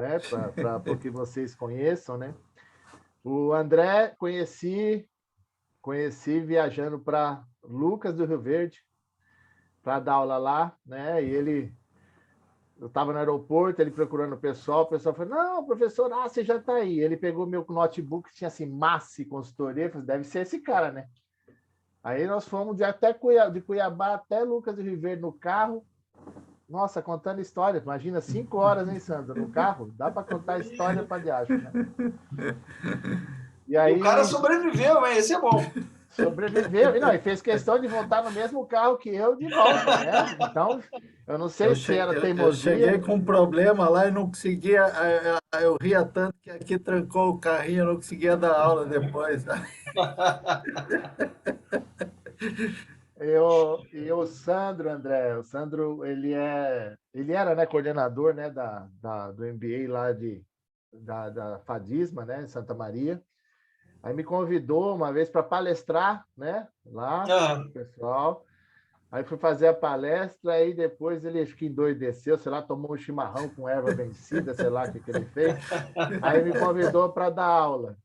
né? Para que vocês conheçam, né? O André conheci viajando para Lucas do Rio Verde para dar aula lá, né? E eu estava no aeroporto, ele procurando o pessoal falou, não, professor, você já está aí. Ele pegou meu notebook, tinha assim, Massi Consultoria, falei, deve ser esse cara, né? Aí nós fomos de Cuiabá até Lucas do Rio Verde no carro, nossa, contando história. Imagina, 5 horas, hein, Sandro, no carro? Dá para contar história para diacho, né? E o cara sobreviveu, hein? Esse é bom. Sobreviveu. E, não, e fez questão de voltar no mesmo carro que eu de volta, né? Então, eu não sei se era Eu cheguei teimosia. com um problema lá e não conseguia. Eu ria tanto que aqui trancou o carrinho, eu não conseguia dar aula depois. E o Sandro, André, o Sandro, ele era, né, coordenador, né, do MBA lá da Fadisma, né, em Santa Maria. Aí me convidou uma vez para palestrar, né, lá, o pessoal. Aí fui fazer a palestra, aí depois ele acho que endoideceu, sei lá, tomou um chimarrão com erva vencida, sei lá o que ele fez. Aí me convidou para dar aula.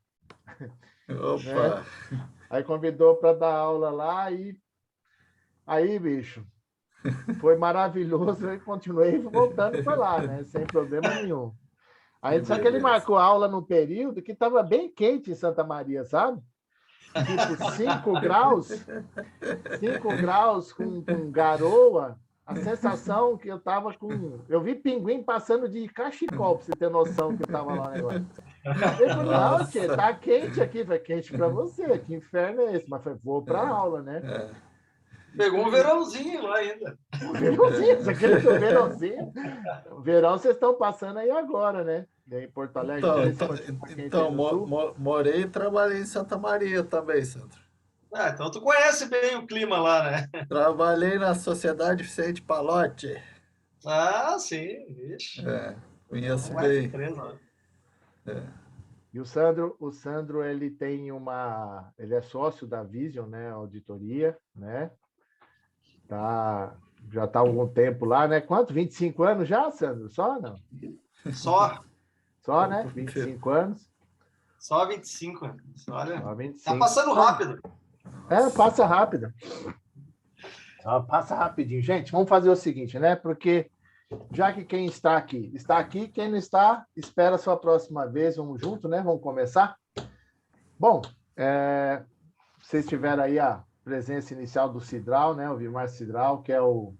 Opa! Né? Aí convidou para dar aula lá e aí, bicho, foi maravilhoso e continuei voltando para lá, né? Sem problema nenhum. Aí, só que ele marcou aula no período que estava bem quente em Santa Maria, sabe? Tipo 5 graus, 5 graus com garoa, a sensação que eu estava com... Eu vi pinguim passando de cachecol, para você ter noção que estava lá o negócio. Ele falou, não, tia, tá quente aqui. Foi quente para você, que inferno é esse? Mas foi, vou para aula, né? Pegou um verãozinho lá ainda. Um verãozinho, você acredita o verãozinho? O verão vocês estão passando aí agora, né? Em Porto Alegre, não sei se continua quente aí no sul. Morei e trabalhei em Santa Maria também, Sandro. Então tu conhece bem o clima lá, né? Trabalhei na Sociedade Vicente Palotti. Sim. Ixi. Conheço Não é bem. empresa. E o Sandro, ele tem ele é sócio da Vision, né, auditoria, né? Já está há algum tempo lá, né? Quanto? 25 anos já, Sandro? Só não? Só, né? 25 anos. Só 25. Olha, só 25. Tá passando rápido. Passa rápido. Passa rapidinho. Gente, vamos fazer o seguinte, né? Porque já que quem está aqui, quem não está, espera a sua próxima vez. Vamos junto, né? Vamos começar? Bom, vocês tiveram aí a presença inicial do Cidral, né? O Vilmar Cidral, que é o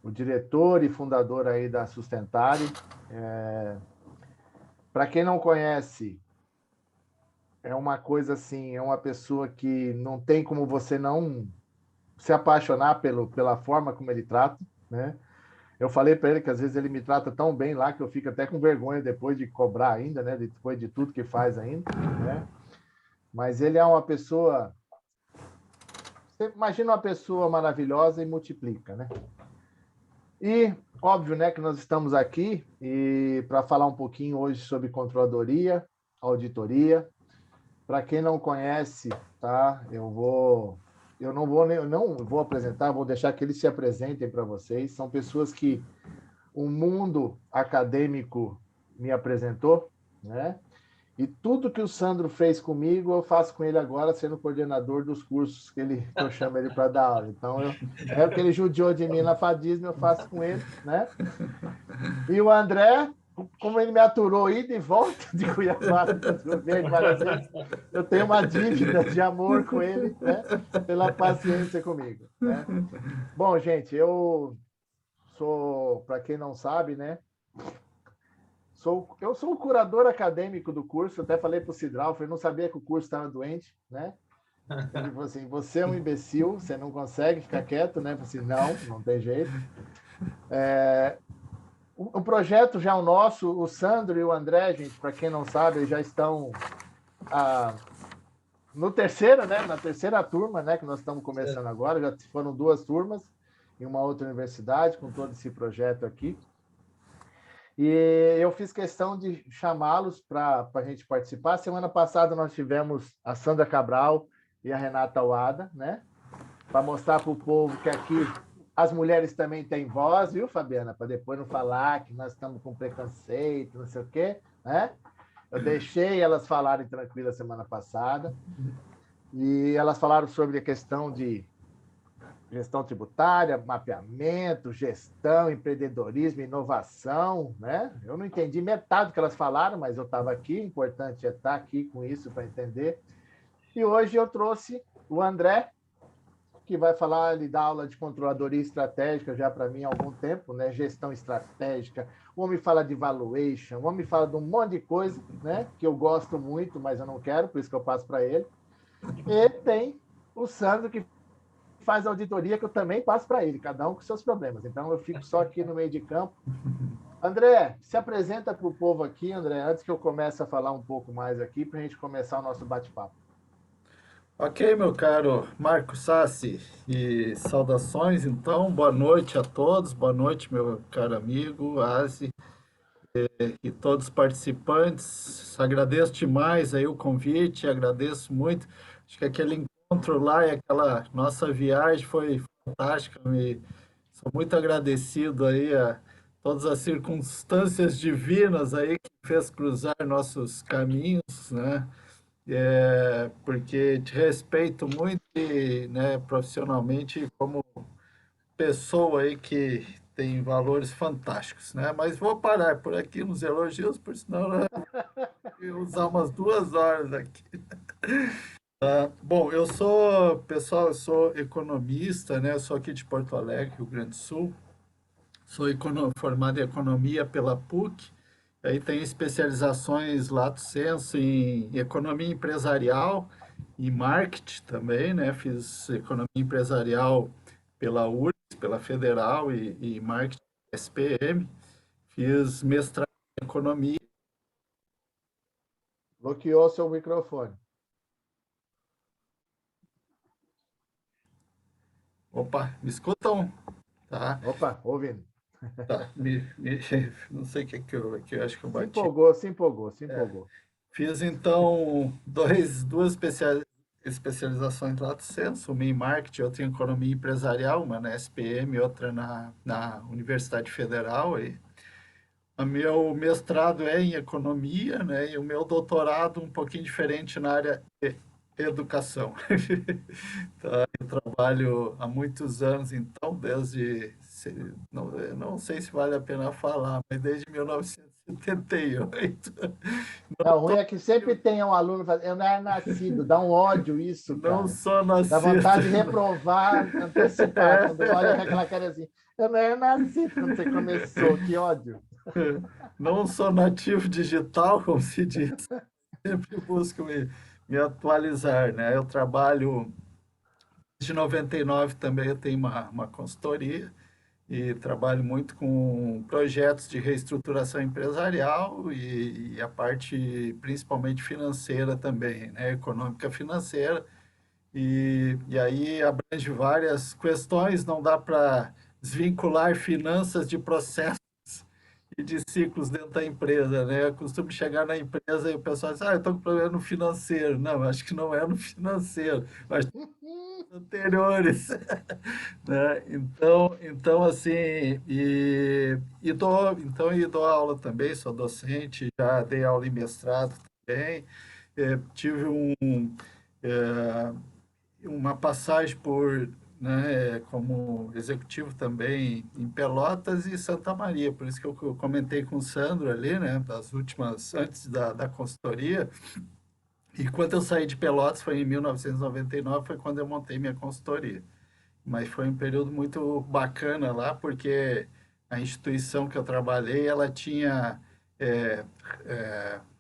diretor e fundador aí da Sustentare. Para quem não conhece, é uma coisa assim, é uma pessoa que não tem como você não se apaixonar pela forma como ele trata, né? Eu falei para ele que às vezes ele me trata tão bem lá que eu fico até com vergonha depois de cobrar ainda, né? Depois de tudo que faz ainda, né? Mas ele é uma pessoa... Você imagina uma pessoa maravilhosa e multiplica, né? E, óbvio, né, que nós estamos aqui para falar um pouquinho hoje sobre controladoria, auditoria. Para quem não conhece, tá? Eu não vou apresentar, vou deixar que eles se apresentem para vocês. São pessoas que o mundo acadêmico me apresentou, né? E tudo que o Sandro fez comigo, eu faço com ele agora, sendo coordenador dos cursos que eu chamo ele para dar aula. Então, o que ele judiou de mim na Fadismo, eu faço com ele, né? E o André, como ele me aturou ida e volta de Cuiabá para o Rio Verde várias vezes, eu tenho uma dívida de amor com ele, né? Pela paciência comigo, né? Bom, gente, eu sou, para quem não sabe, né? Eu sou o curador acadêmico do curso, até falei para o Cidral, eu não sabia que o curso estava doente, né? Ele falou assim, você é um imbecil, você não consegue ficar quieto, né? Eu falei assim, não tem jeito. O projeto já é o nosso, o Sandro e o André, gente, para quem não sabe, eles já estão no terceiro, né? Na terceira turma, né? Que nós estamos começando agora, já foram 2 turmas em uma outra universidade com todo esse projeto aqui. E eu fiz questão de chamá-los para a gente participar. Semana passada nós tivemos a Sandra Cabral e a Renata Wada, né? Para mostrar para o povo que aqui As mulheres também têm voz, viu, Fabiana? Para depois não falar que nós estamos com preconceito, não sei o quê, né? Eu deixei elas falarem tranquilas semana passada e elas falaram sobre a questão de gestão tributária, mapeamento, gestão, empreendedorismo, inovação, né? Eu não entendi metade do que elas falaram, mas eu estava aqui, importante é estar aqui com isso para entender. E hoje eu trouxe o André, que vai falar, ele dá aula de controladoria estratégica já para mim há algum tempo, né? Gestão estratégica, o homem fala de valuation, o homem fala de um monte de coisa, né? Que eu gosto muito, mas eu não quero, por isso que eu passo para ele. E tem o Sandro, que faz auditoria, que eu também passo para ele, cada um com seus problemas. Então, eu fico só aqui no meio de campo. André, se apresenta para o povo aqui, André, antes que eu comece a falar um pouco mais aqui, para a gente começar o nosso bate-papo. Ok, meu caro Marco Sassi, e saudações, então, boa noite a todos, boa noite, meu caro amigo Asi, e todos os participantes. Agradeço demais aí o convite, agradeço muito. Acho que aquele encontro lá e aquela nossa viagem foi fantástica. Sou muito agradecido aí a todas as circunstâncias divinas aí que fez cruzar nossos caminhos, né? Porque te respeito muito, e, né, profissionalmente como pessoa aí que tem valores fantásticos, né? Mas vou parar por aqui nos elogios, por senão eu vou usar umas 2 horas aqui. Bom, pessoal, eu sou economista, né? Eu sou aqui de Porto Alegre, Rio Grande do Sul. Sou formado em economia pela PUC. Aí tenho especializações lato sensu em economia empresarial e marketing também, né? Fiz economia empresarial pela URGS, pela Federal e marketing SPM. Fiz mestrado em economia. Bloqueou seu microfone. Opa, me escutam? Tá, Opa, ouvindo. tá. Não sei o que eu acho que eu Se bati. empolgou, se empolgou, se empolgou. Fiz, então, duas especializações lato sensu, uma em marketing, outra em economia empresarial, uma na SPM, outra na Universidade Federal. E o meu mestrado é em economia, né? E o meu doutorado um pouquinho diferente na área de educação. Tá, eu trabalho há muitos anos, então, eu não sei se vale a pena falar, mas desde 1978. Não, o ruim é que sempre tem um aluno fazendo, eu não era nascido, dá um ódio isso, Não cara. sou Dá nascido. vontade de reprovar, antecipar, quando olha com aquela cara assim, eu não era nascido quando você começou, que ódio. Não sou nativo digital, como se diz. Sempre busco me atualizar, né? Eu trabalho desde 99 também, eu tenho uma consultoria e trabalho muito com projetos de reestruturação empresarial e a parte principalmente financeira também, né? Econômica financeira. E aí abrange várias questões, não dá para desvincular finanças de processos e de ciclos dentro da empresa, né? Eu costumo chegar na empresa e o pessoal diz, eu estou com problema no financeiro. Não, acho que não é no financeiro, mas anteriores, né? Então assim, e dou aula também, sou docente, já dei aula em mestrado também, tive é, uma passagem por, né, como executivo também em Pelotas e Santa Maria, por isso que eu comentei com o Sandro ali, né, das últimas, antes da consultoria, e quando eu saí de Pelotas, foi em 1999, foi quando eu montei minha consultoria. Mas foi um período muito bacana lá, porque a instituição que eu trabalhei, ela tinha,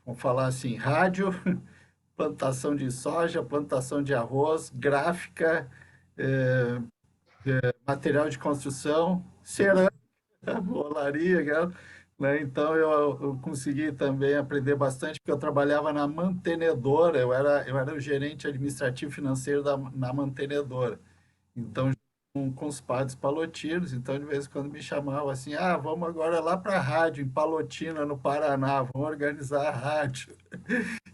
vamos falar assim, rádio, plantação de soja, plantação de arroz, gráfica, material de construção, cerâmica, olaria, né? Então eu consegui também aprender bastante, porque eu trabalhava na mantenedora, eu era o gerente administrativo financeiro na mantenedora. Então, com os padres palotinos, então de vez em quando me chamavam assim, vamos agora lá para a rádio, em Palotina, no Paraná, vamos organizar a rádio.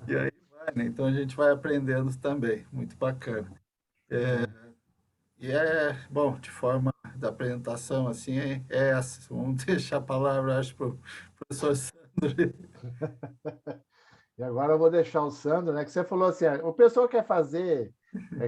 E aí vai, né? Então a gente vai aprendendo também, muito bacana. Bom, de forma da apresentação assim é essa. Vamos deixar a palavra, acho, para o professor Sandro. E agora eu vou deixar o Sandro, né? Que você falou assim, o pessoal quer fazer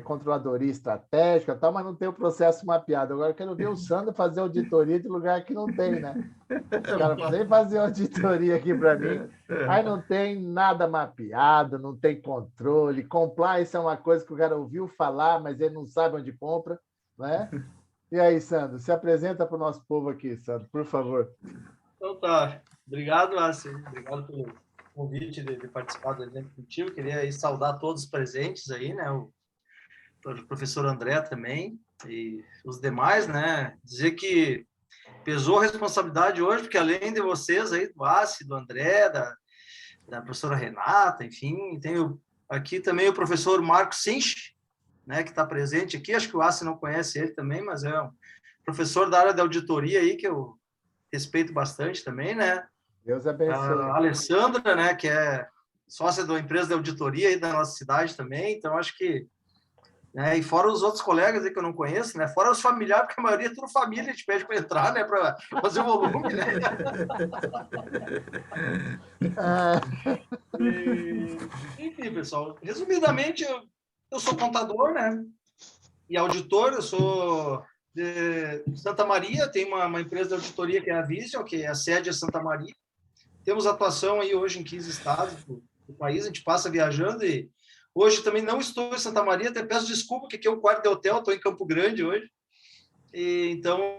controladoria estratégica, tal, mas não tem o processo mapeado. Agora eu quero ver o Sandro fazer auditoria de lugar que não tem, né? Os caras vem fazer auditoria aqui para mim, aí não tem nada mapeado, não tem controle. Compliance é uma coisa que o cara ouviu falar, mas ele não sabe onde compra, né? E aí, Sandro, se apresenta para o nosso povo aqui, Sandro, por favor. Então tá. Obrigado, Arce. Obrigado pelo convite de participar do evento contigo. Queria aí saudar todos os presentes aí, né? O professor André também e os demais, né? Dizer que pesou a responsabilidade hoje, porque além de vocês aí, do Arce, do André, da professora Renata, enfim, tem aqui também o professor Marcos Sinch, né? Que está presente aqui. Acho que o Arce não conhece ele também, mas é um professor da área de auditoria aí que eu respeito bastante também, né? Deus abençoe. A Alessandra, né, que é sócia da empresa de auditoria aí da nossa cidade também, então acho que, né, e fora os outros colegas aí que eu não conheço, né, fora os familiares, porque a maioria é tudo família, a gente pede para entrar, né, para fazer o volume, né? Enfim, pessoal, resumidamente, eu sou contador, né, e auditor, eu sou de Santa Maria, tem uma empresa de auditoria que é a Vision, que a sede é Santa Maria. Temos atuação aí hoje em 15 estados do país, a gente passa viajando e hoje também não estou em Santa Maria, até peço desculpa, que aqui é um quarto de hotel, estou em Campo Grande hoje. E, então...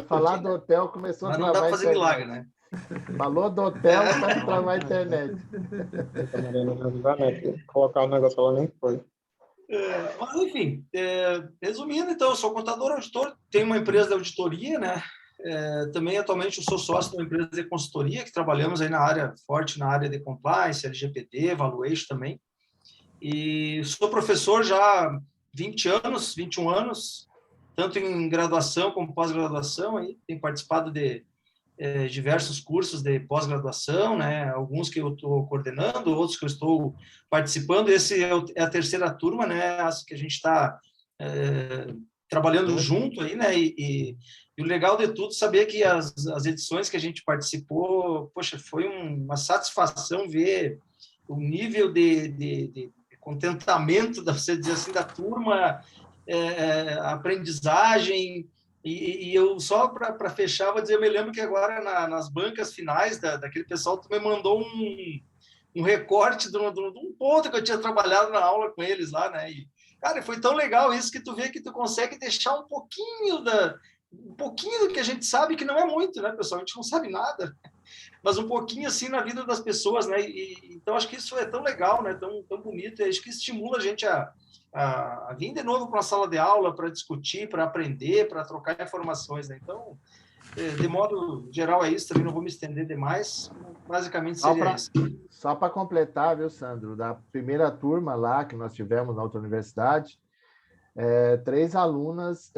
Falar do hotel começou a travar. Mas não dá para fazer milagre, né? Falou do hotel, vai travar a internet. Colocar o negócio, ela nem foi. Mas, enfim, resumindo, então, eu sou contador, auditor, tenho uma empresa de auditoria, né? Também, atualmente, eu sou sócio de uma empresa de consultoria, que trabalhamos aí forte na área de compliance, LGPD, valuation também. E sou professor já há 20 anos, 21 anos, tanto em graduação como pós-graduação, aí tenho participado de diversos cursos de pós-graduação, né? Alguns que eu estou coordenando, outros que eu estou participando. Esse é a terceira turma, né? Que a gente está trabalhando junto aí, né? E o legal de tudo, saber que as edições que a gente participou, poxa, foi uma satisfação ver o nível de contentamento, você dizer assim, da turma, aprendizagem. E eu, só para fechar, vou dizer, eu me lembro que agora nas bancas finais daquele pessoal, tu me mandou um recorte de um ponto que eu tinha trabalhado na aula com eles lá, né? E, cara, foi tão legal isso que tu vê que tu consegue deixar um pouquinho do que a gente sabe, que não é muito, né, pessoal? A gente não sabe nada, mas um pouquinho assim na vida das pessoas, né? Então, acho que isso é tão legal, né? Tão bonito, e acho que estimula a gente a vir de novo para uma sala de aula para discutir, para aprender, para trocar informações, né? Então, de modo geral é isso, também não vou me estender demais, basicamente seria isso. Só para completar, viu, Sandro, da primeira turma lá que nós tivemos na outra universidade, 3 alunas,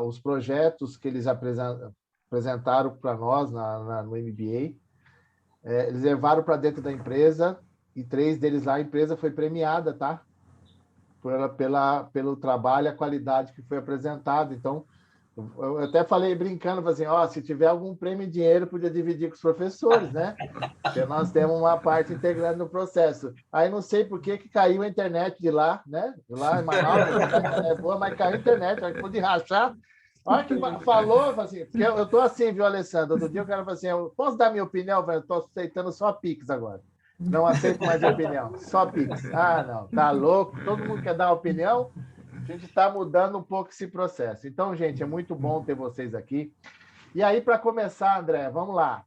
os projetos que eles apresentaram para nós no MBA, eles levaram para dentro da empresa e 3 deles lá, a empresa foi premiada, tá? Pelo trabalho, a qualidade que foi apresentado. Então, eu até falei brincando, assim, se tiver algum prêmio em dinheiro, podia dividir com os professores, né? Porque nós temos uma parte integrante no processo. Aí não sei por que caiu a internet de lá, né? De lá em Manaus, é boa, mas caiu a internet, aí pude rachar. Olha que falou, assim, porque eu estou assim, viu, Alessandro? Outro dia o cara falou assim, eu posso dar minha opinião, velho? Eu estou aceitando só Pix agora. Não aceito mais opinião, só Pix. Ah, não, tá louco, todo mundo quer dar opinião, a gente está mudando um pouco esse processo. Então, gente, é muito bom ter vocês aqui. E aí, para começar, André, vamos lá.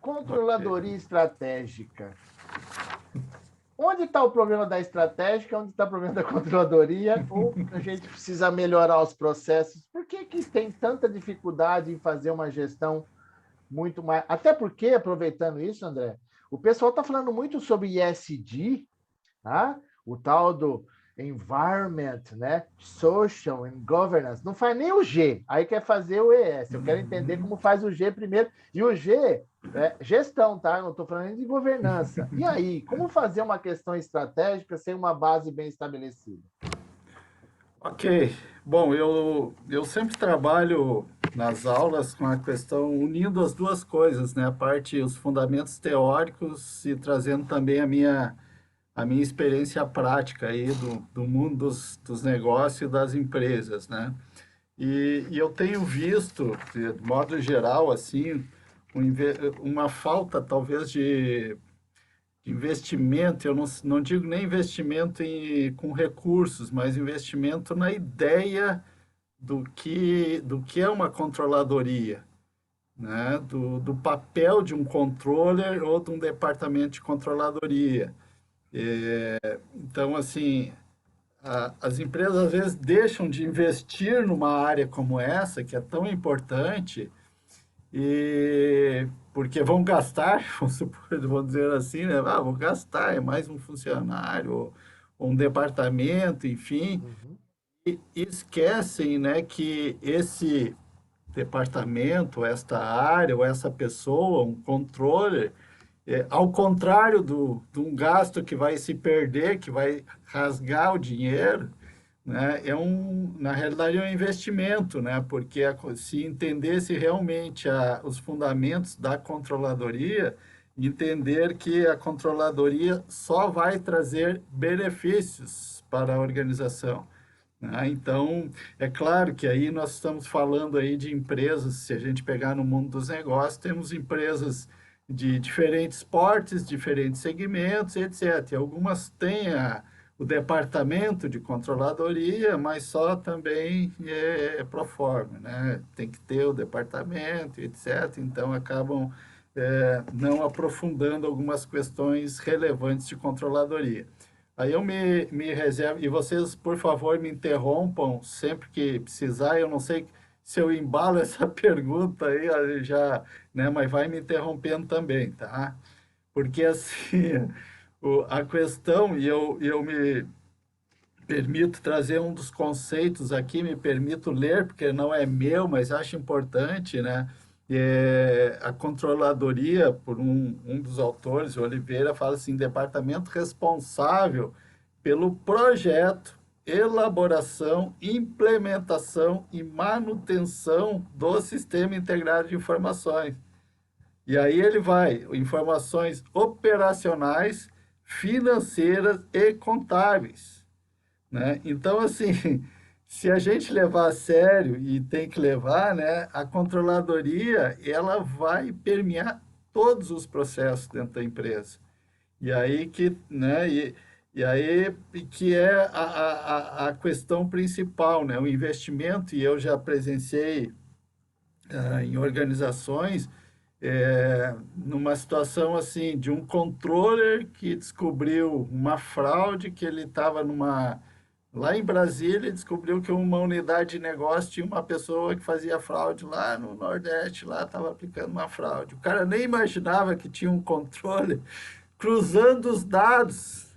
Controladoria estratégica. Onde está o problema da estratégica? Onde está o problema da controladoria? Ou a gente precisa melhorar os processos? Por que tem tanta dificuldade em fazer uma gestão muito mais... Até porque, aproveitando isso, André, o pessoal está falando muito sobre ESG, tá? O tal do Environment, né? Social and Governance. Não faz nem o G, aí quer fazer o ES. Eu quero entender como faz o G primeiro. E o G é gestão, tá? Eu não estou falando nem de governança. E aí, como fazer uma questão estratégica sem uma base bem estabelecida? Ok. Bom, eu sempre trabalho nas aulas com a questão unindo as duas coisas, né? A parte, os fundamentos teóricos e trazendo também a minha experiência prática aí do mundo dos negócios e das empresas, né? E eu tenho visto, de modo geral, assim, uma falta talvez de investimento, eu não digo nem investimento com recursos, mas investimento na ideia do que é uma controladoria, né? Do papel de um controller ou de um departamento de controladoria. Então, assim, as empresas às vezes deixam de investir numa área como essa, que é tão importante, e porque vão gastar, vamos dizer assim, né? Vão gastar, é mais um funcionário, ou um departamento, enfim, Uhum. e esquecem, né, que esse departamento, esta área, ou essa pessoa, um controller, ao contrário de um gasto que vai se perder, que vai rasgar o dinheiro, né, na realidade é um investimento, né, porque se entendesse realmente os fundamentos da controladoria, entender que a controladoria só vai trazer benefícios para a organização, né? Então, é claro que aí nós estamos falando aí de empresas, se a gente pegar no mundo dos negócios, temos empresas de diferentes portes, diferentes segmentos, etc. E algumas têm o departamento de controladoria, mas só também pro forma, né? Tem que ter o departamento, etc. Então, acabam não aprofundando algumas questões relevantes de controladoria. Aí eu me reservo, e vocês, por favor, me interrompam sempre que precisar. Eu não sei se eu embalo essa pergunta aí já, né, mas vai me interrompendo também, tá? Porque assim, a questão, e eu me permito trazer um dos conceitos aqui, me permito ler, porque não é meu, mas acho importante, né? A controladoria, por um dos autores, o Oliveira, fala assim: departamento responsável pelo projeto, elaboração, implementação e manutenção do sistema integrado de informações. E aí ele vai, informações operacionais, financeiras e contábeis, né? Então, assim, se a gente levar a sério, e tem que levar, né, a controladoria, ela vai permear todos os processos dentro da empresa. E aí que, né, e aí que é a questão principal, né, o investimento, e eu já presenciei em organizações, numa situação assim, de um controller que descobriu uma fraude, que ele estava lá em Brasília, ele descobriu que uma unidade de negócio tinha uma pessoa que fazia fraude lá no Nordeste, lá estava aplicando uma fraude. O cara nem imaginava que tinha um controle cruzando os dados,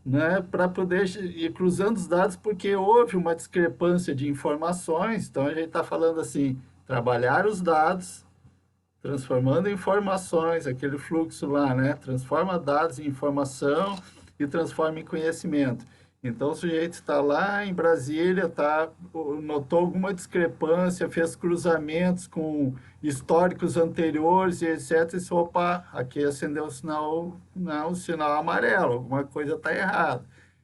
né, para poder ir cruzando os dados, porque houve uma discrepância de informações. Então a gente está falando assim, trabalhar os dados, transformando em informações, aquele fluxo lá, né? Transforma dados em informação e transforma em conhecimento. Então, o sujeito está lá em Brasília, notou alguma discrepância, fez cruzamentos com históricos anteriores e etc. E disse, opa, aqui acendeu o sinal, não, o sinal amarelo, alguma coisa está errada.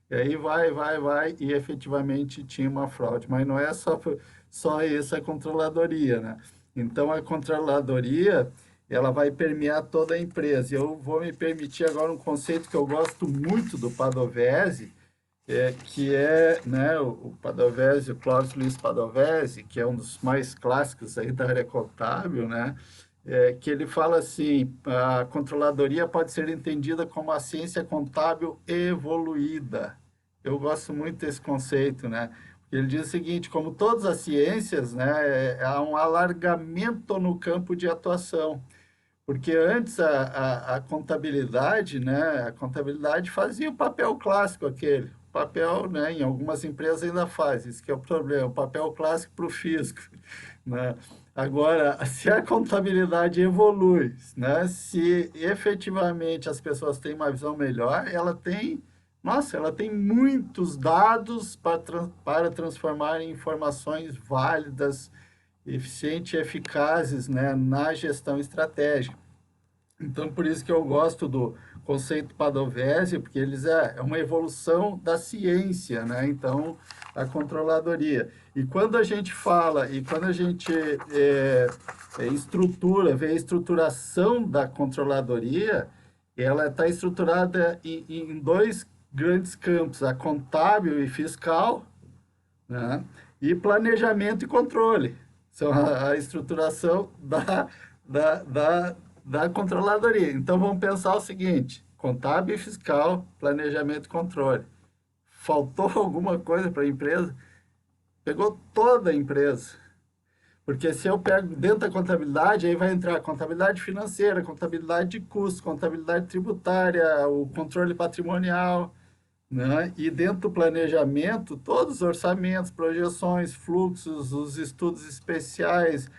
E aí vai, e efetivamente tinha uma fraude. Mas não é só isso a controladoria, né? Então, a controladoria, ela vai permear toda a empresa. Eu vou me permitir agora um conceito que eu gosto muito do Padovese, que é, né, o Padovese, o Cláudio Luiz Padovese, que é um dos mais clássicos aí da área contábil, né? Que ele fala assim, a controladoria pode ser entendida como a ciência contábil evoluída. Eu gosto muito desse conceito, né? Ele diz o seguinte, como todas as ciências, né, há um alargamento no campo de atuação. Porque antes a contabilidade, né, a contabilidade fazia o papel clássico aquele. O papel, né, em algumas empresas ainda faz, isso que é o problema, o papel clássico para o fisco, né? Agora, se a contabilidade evolui, né, se efetivamente as pessoas têm uma visão melhor, ela tem Nossa, ela tem muitos dados para transformar em informações válidas, eficientes e eficazes, né, na gestão estratégica. Então, por isso que eu gosto do conceito Padovese, porque eles é uma evolução da ciência, né? Então, a controladoria. E quando a gente fala, e quando a gente vê a estruturação da controladoria, ela está estruturada em dois grandes campos, a contábil e fiscal, né? E planejamento e controle. São a estruturação da controladoria. Então, vamos pensar o seguinte, contábil e fiscal, planejamento e controle. Faltou alguma coisa para a empresa? Pegou toda a empresa. Porque se eu pego dentro da contabilidade, aí vai entrar contabilidade financeira, contabilidade de custos, contabilidade tributária, o controle patrimonial, né? E dentro do planejamento, todos os orçamentos, projeções, fluxos, os estudos especiais,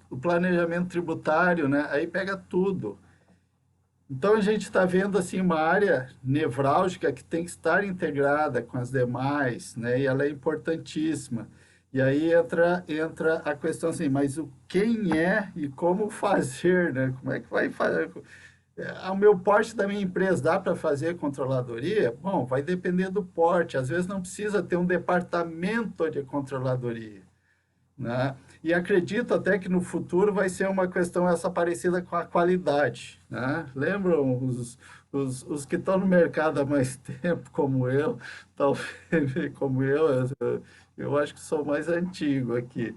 o planejamento tributário, né? Aí pega tudo. Então, a gente está vendo assim, uma área nevrálgica que tem que estar integrada com as demais, né? E ela é importantíssima. E aí entra a questão assim, mas o quem é e como fazer, né? Como é que vai fazer? O meu porte da minha empresa dá para fazer controladoria? Bom, vai depender do porte. Às vezes não precisa ter um departamento de controladoria, né? E acredito até que no futuro vai ser uma questão essa parecida com a qualidade, né? Lembram os que estão no mercado há mais tempo, como eu, talvez como eu acho que sou mais antigo aqui.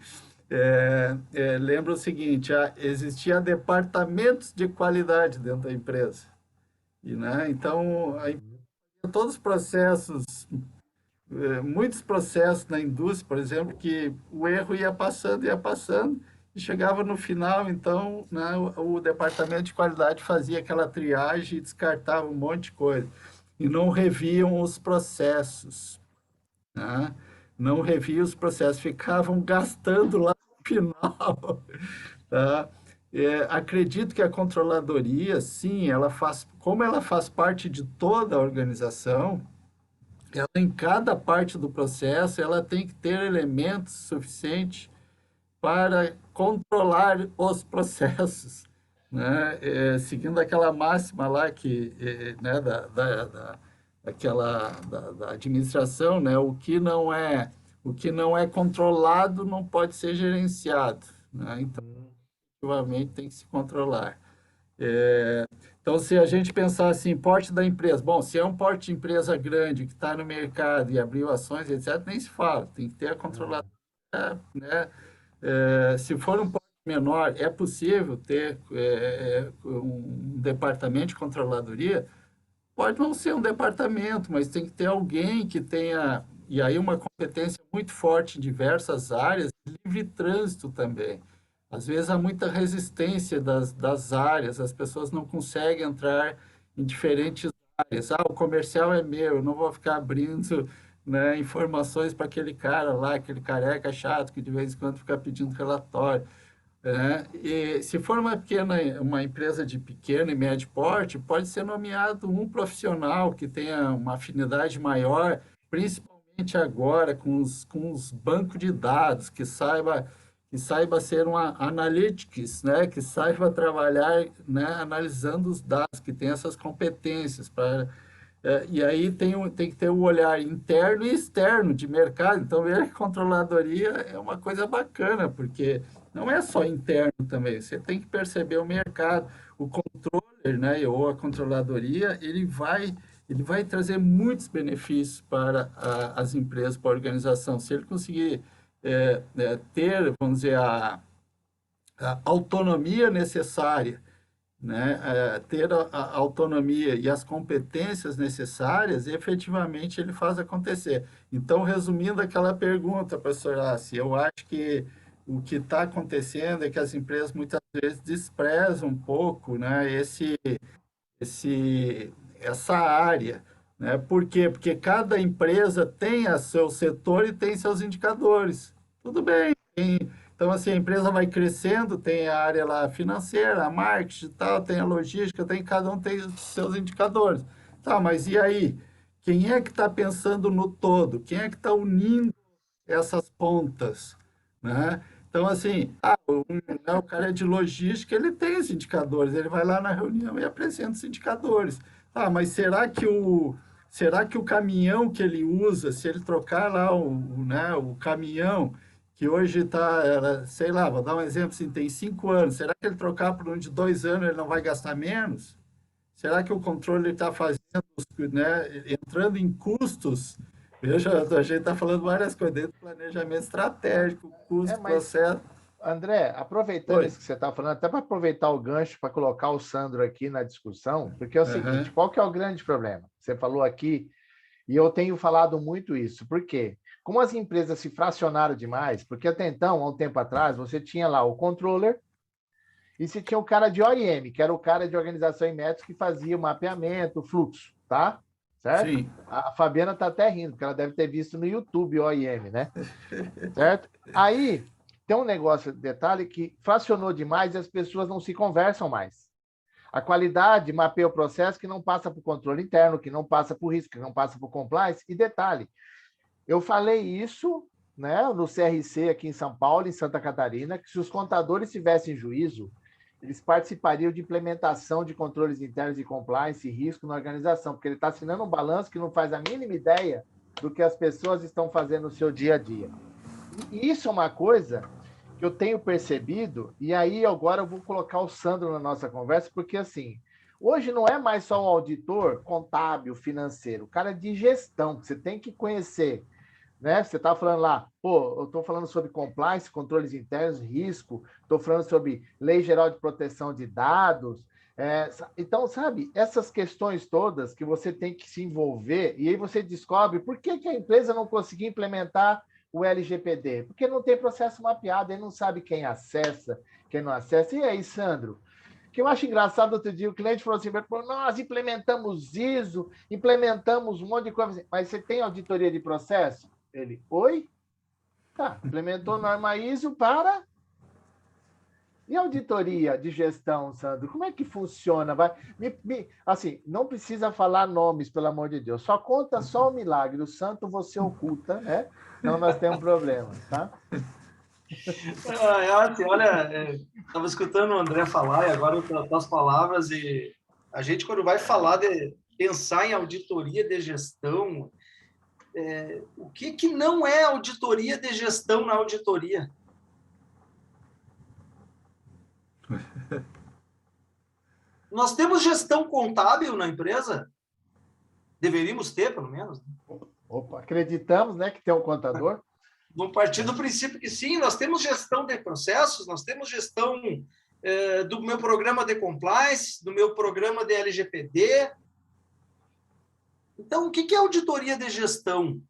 Lembra o seguinte, existia departamentos de qualidade dentro da empresa. E, né, então, todos os processos, muitos processos na indústria, por exemplo, que o erro ia passando, e chegava no final, então, né, o departamento de qualidade fazia aquela triagem e descartava um monte de coisa. E não reviam os processos, né? Não reviam os processos, ficavam gastando lá no final. Tá? Acredito que a controladoria, sim, como ela faz parte de toda a organização, ela, em cada parte do processo, ela tem que ter elementos suficientes para controlar os processos, né? Seguindo aquela máxima lá que, né, da administração, né? O que não é controlado não pode ser gerenciado, né? Então, efetivamente, tem que se controlar. Então, se a gente pensar assim, porte da empresa, bom, se é um porte de empresa grande que está no mercado e abriu ações, etc., nem se fala, tem que ter a controladoria, né? Se for um porte menor, é possível ter um departamento de controladoria? Pode não ser um departamento, mas tem que ter alguém que tenha, e aí uma competência muito forte em diversas áreas, livre trânsito também. Às vezes há muita resistência das áreas, as pessoas não conseguem entrar em diferentes áreas. O comercial é meu, eu não vou ficar abrindo, né, informações para aquele cara lá, aquele careca chato que de vez em quando fica pedindo relatório. E se for uma empresa de pequeno e médio porte, pode ser nomeado um profissional que tenha uma afinidade maior, principalmente agora com os bancos de dados, que saiba ser um analytics, né? Que saiba trabalhar, né, analisando os dados, que tenha essas competências para e aí tem que ter o olhar interno e externo de mercado. Então, ver que controladoria é uma coisa bacana, porque não é só interno também. Você tem que perceber o mercado. O controller, né, ou a controladoria, ele vai trazer muitos benefícios para as empresas, para a organização. Se ele conseguir ter, vamos dizer, a autonomia necessária, né, ter a autonomia e as competências necessárias, efetivamente ele faz acontecer. Então, resumindo aquela pergunta, professor Assi, eu acho que o que está acontecendo é que as empresas muitas vezes desprezam um pouco, né, essa área, né? Por quê? Porque cada empresa tem a seu setor e tem seus indicadores. Tudo bem. Então, assim, a empresa vai crescendo, tem a área lá financeira, a marketing e tal, tem a logística, cada um tem os seus indicadores. Tá, mas e aí? Quem é que está pensando no todo? Quem é que está unindo essas pontas, né? Então, assim, o cara é de logística, ele tem os indicadores, ele vai lá na reunião e apresenta os indicadores. Ah, mas será que o caminhão que ele usa, se ele trocar lá né, o caminhão, que hoje está, sei lá, vou dar um exemplo assim, tem 5 anos, será que ele trocar por um de 2 anos, ele não vai gastar menos? Será que o controle está fazendo, né, entrando em custos? Veja, a gente está falando várias coisas dentro do planejamento estratégico, custo, Mas, processo. André, aproveitando Oi. isso que você está falando, até para aproveitar o gancho para colocar o Sandro aqui na discussão, porque é o seguinte, Aham. qual que é o grande problema? Você falou aqui, e eu tenho falado muito isso. Por quê? Como as empresas se fracionaram demais, porque até então, há um tempo atrás, você tinha lá o controller e você tinha o cara de OIM, que era o cara de organização em métodos que fazia o mapeamento, o fluxo, tá? Certo? Sim. A Fabiana está até rindo, porque ela deve ter visto no YouTube o OIM, né? Certo? Aí tem um negócio, detalhe, que fracionou demais e as pessoas não se conversam mais. A qualidade mapeia o processo que não passa por controle interno, que não passa por risco, que não passa por compliance. E detalhe, eu falei isso, né, no CRC aqui em São Paulo, em Santa Catarina, que se os contadores tivessem juízo, eles participariam de implementação de controles internos de compliance e risco na organização, porque ele está assinando um balanço que não faz a mínima ideia do que as pessoas estão fazendo no seu dia a dia. E isso é uma coisa que eu tenho percebido, e aí agora eu vou colocar o Sandro na nossa conversa, porque assim, hoje não é mais só um auditor contábil, financeiro, o cara é de gestão, que você tem que conhecer, né? Você está falando lá, pô, eu estou falando sobre compliance, controles internos, risco, estou falando sobre lei geral de proteção de dados. Então, sabe, essas questões todas que você tem que se envolver, e aí você descobre por que a empresa não conseguiu implementar o LGPD, porque não tem processo mapeado, ele não sabe quem acessa, quem não acessa. E aí, Sandro? Que eu acho engraçado, outro dia o cliente falou assim, nós implementamos ISO, implementamos um monte de coisa, mas você tem auditoria de processo? Ele, oi? Tá, implementou norma ISO para... E auditoria de gestão, Sandro? Como é que funciona? Assim, não precisa falar nomes, pelo amor de Deus. Só conta só o milagre. O santo você oculta, né? Não, nós temos problemas, tá? Assim, olha, estava escutando o André falar e agora as palavras e a gente quando vai falar de pensar em auditoria de gestão, o que não é auditoria de gestão na auditoria? Nós temos gestão contábil na empresa? Deveríamos ter, pelo menos. Opa, acreditamos, né, que tem um contador. Vamos partir do princípio que sim, nós temos gestão de processos, nós temos gestão do meu programa de compliance, do meu programa de LGPD. Então, o que é auditoria de gestão?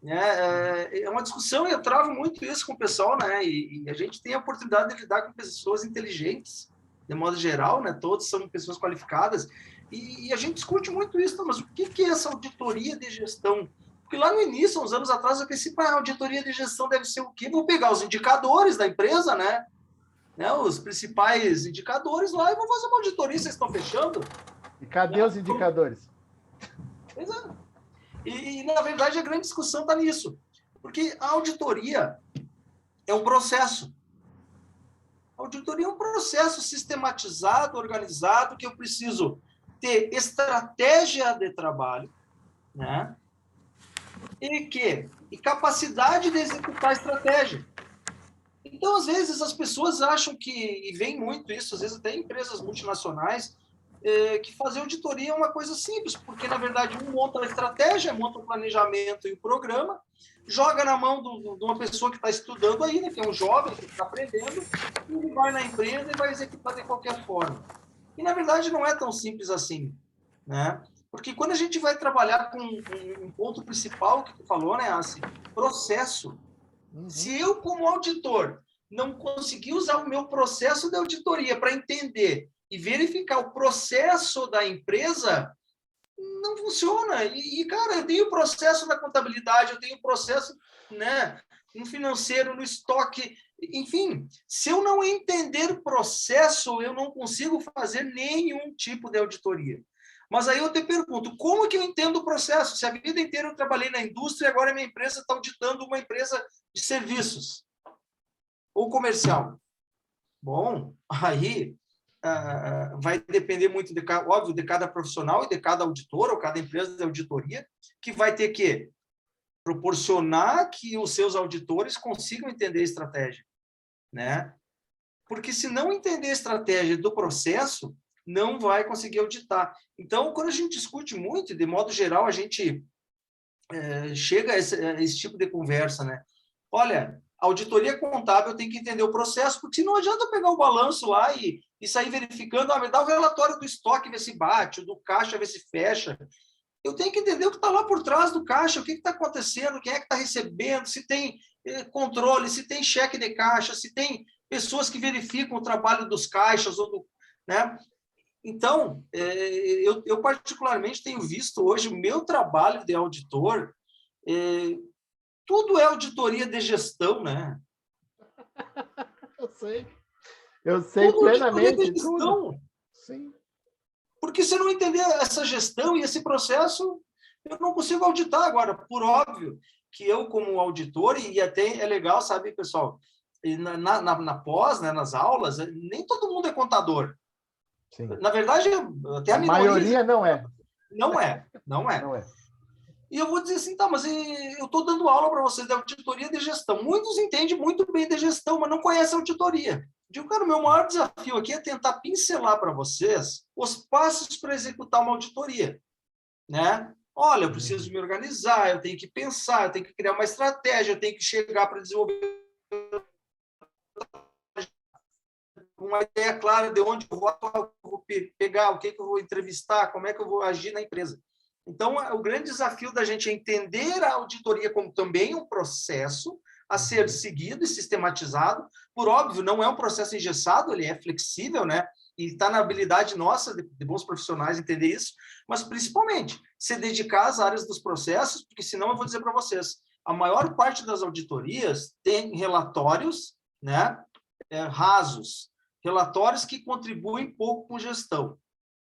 É uma discussão, e eu travo muito isso com o pessoal, né? E a gente tem a oportunidade de lidar com pessoas inteligentes, de modo geral, né? Todos são pessoas qualificadas, e a gente discute muito isso, mas o que é essa auditoria de gestão? Porque lá no início, uns anos atrás, eu pensei, a auditoria de gestão deve ser o quê? Vou pegar os indicadores da empresa, né? Os principais indicadores lá, e vou fazer uma auditoria, vocês estão fechando? E cadê os indicadores? Pois é. E, na verdade, a grande discussão está nisso. Porque a auditoria é um processo. A auditoria é um processo sistematizado, organizado, que eu preciso ter estratégia de trabalho, né? E capacidade de executar a estratégia. Então, às vezes, as pessoas acham que, e vem muito isso, às vezes até empresas multinacionais, que fazer auditoria é uma coisa simples, porque, na verdade, um monta a estratégia, monta o planejamento e o programa, joga na mão de uma pessoa que está estudando aí, né, que é um jovem que está aprendendo, e ele vai na empresa e vai executar de qualquer forma. E, na verdade, não é tão simples assim, né? Porque quando a gente vai trabalhar com um ponto principal que tu falou, né, assim, processo. Se eu, como auditor, não conseguir usar o meu processo de auditoria para entender e verificar o processo da empresa, não funciona. E, cara, eu tenho o processo da contabilidade, eu tenho o processo, né, no financeiro, no estoque, enfim, se eu não entender o processo, eu não consigo fazer nenhum tipo de auditoria. Mas aí eu te pergunto, como que eu entendo o processo? Se a vida inteira eu trabalhei na indústria e agora minha empresa está auditando uma empresa de serviços ou comercial. Bom, aí vai depender muito, óbvio, de cada profissional e de cada auditor ou cada empresa de auditoria, que vai ter que proporcionar que os seus auditores consigam entender a estratégia, né? Porque se não entender a estratégia do processo, não vai conseguir auditar. Então, quando a gente discute muito, de modo geral, a gente chega a esse tipo de conversa, né? Olha, a auditoria contábil tem que entender o processo, porque não adianta eu pegar o balanço lá e sair verificando, me dá o relatório do estoque, ver se bate, o do caixa, ver se fecha. Eu tenho que entender o que está lá por trás do caixa, o que está acontecendo, quem é que está recebendo, se tem controle, se tem cheque de caixa, se tem pessoas que verificam o trabalho dos caixas, né? Então, eu particularmente tenho visto hoje o meu trabalho de auditor, tudo é auditoria de gestão, né? Eu sei Tudo é auditoria plenamente. de gestão. Sim. Porque se eu não entender essa gestão e esse processo, eu não consigo auditar. Agora, por óbvio, que eu, como auditor, e até é legal, sabe, pessoal, na pós, né, nas aulas, nem todo mundo é contador. Sim. Na verdade, até a maioria não é. Não é. Não é. E eu vou dizer assim, tá, mas eu estou dando aula para vocês de auditoria de gestão. Muitos entendem muito bem de gestão, mas não conhecem a auditoria. Digo, cara, o meu maior desafio aqui é tentar pincelar para vocês os passos para executar uma auditoria, né? Olha, eu preciso me organizar, eu tenho que pensar, eu tenho que criar uma estratégia, eu tenho que chegar para desenvolver uma ideia clara de onde eu vou atuar, o que eu vou pegar, o que eu vou entrevistar, como é que eu vou agir na empresa. Então, o grande desafio da gente é entender a auditoria como também um processo a ser seguido e sistematizado. Por óbvio, não é um processo engessado, ele é flexível, né? E está na habilidade nossa, de bons profissionais, entender isso, mas principalmente se dedicar às áreas dos processos, porque senão eu vou dizer para vocês, a maior parte das auditorias tem relatórios, né, rasos, relatórios que contribuem pouco com gestão,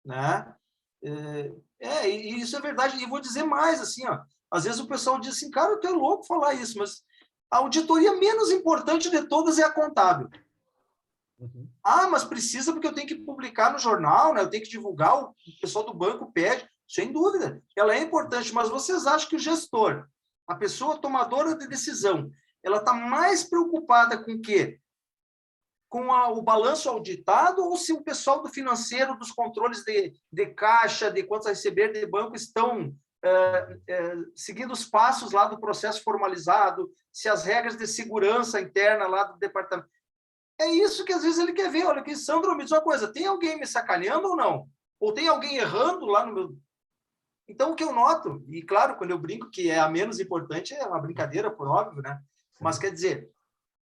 né? E isso é verdade. E vou dizer mais, assim, ó, às vezes o pessoal diz assim, cara, eu tô louco falar isso, mas a auditoria menos importante de todas é a contábil. Ah, mas precisa porque eu tenho que publicar no jornal, né? Eu tenho que divulgar, o pessoal do banco pede, sem dúvida. Ela é importante, mas vocês acham que o gestor, a pessoa tomadora de decisão, ela está mais preocupada com o quê? Com o balanço auditado ou se o pessoal do financeiro, dos controles de caixa, de quantos a receber de banco estão seguindo os passos lá do processo formalizado, se as regras de segurança interna lá do departamento. É isso que às vezes ele quer ver. Olha aqui, Sandro, me diz uma coisa, tem alguém me sacaneando ou não? Ou tem alguém errando lá no meu... Então, o que eu noto, e claro, quando eu brinco que é a menos importante, é uma brincadeira, por óbvio, né? Mas quer dizer,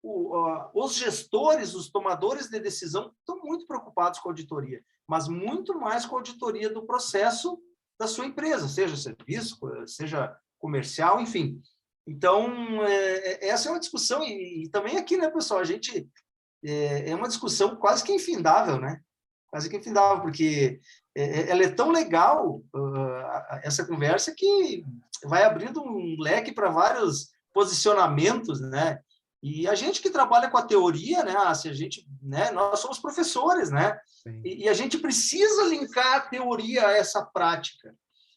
os gestores, os tomadores de decisão estão muito preocupados com a auditoria, mas muito mais com a auditoria do processo da sua empresa, seja serviço, seja comercial, enfim. Então, essa é uma discussão, e também aqui, né, pessoal, a gente... É uma discussão quase que infindável, né? Quase que infindável, porque ela é tão legal, essa conversa, que vai abrindo um leque para vários posicionamentos, né? E a gente que trabalha com a teoria, né? Se a gente, né? Nós somos professores, né? E a gente precisa linkar a teoria a essa prática.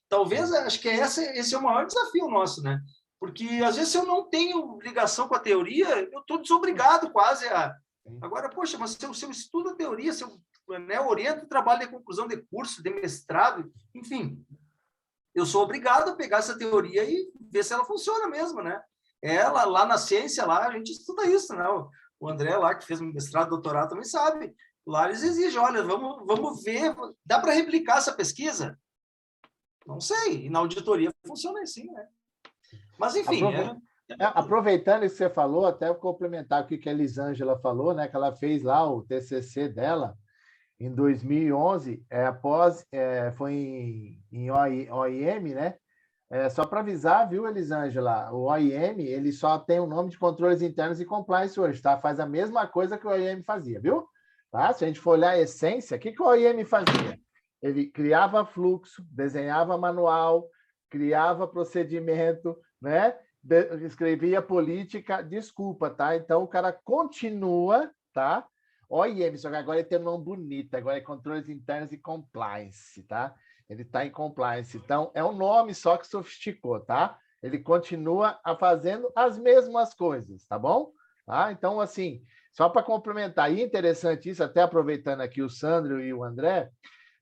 Talvez, acho que esse é o maior desafio nosso, né? Porque, às vezes, se eu não tenho ligação com a teoria, eu estou desobrigado quase a... Agora, poxa, mas se eu estudo a teoria, se eu oriento o trabalho de conclusão de curso, de mestrado, enfim, eu sou obrigado a pegar essa teoria e ver se ela funciona mesmo, né? Ela, lá na ciência, lá, a gente estuda isso, né? O André lá, que fez mestrado, doutorado, também sabe. Lá eles exigem, olha, vamos ver, dá para replicar essa pesquisa? Não sei, e na auditoria funciona assim, né? Mas, enfim... Aproveitando isso que você falou, até vou complementar o que a Elisângela falou, né? Que ela fez lá o TCC dela em 2011, foi em OIM, né? Só para avisar, viu, Elisângela? O OIM, ele só tem o nome de Controles Internos e Compliance hoje, tá? Faz a mesma coisa que o OIM fazia, viu? Tá? Se a gente for olhar a essência, o que o OIM fazia? Ele criava fluxo, desenhava manual, criava procedimento, né? Escrevia política, desculpa, tá? Então o cara continua, tá? Olha, Emerson, agora ele tem um nome bonito, agora é controles internos e compliance, tá? Ele está em compliance. Então, é um nome só que sofisticou, tá? Ele continua fazendo as mesmas coisas, tá bom? Tá? Então, assim, só para complementar, e interessante isso, até aproveitando aqui o Sandro e o André,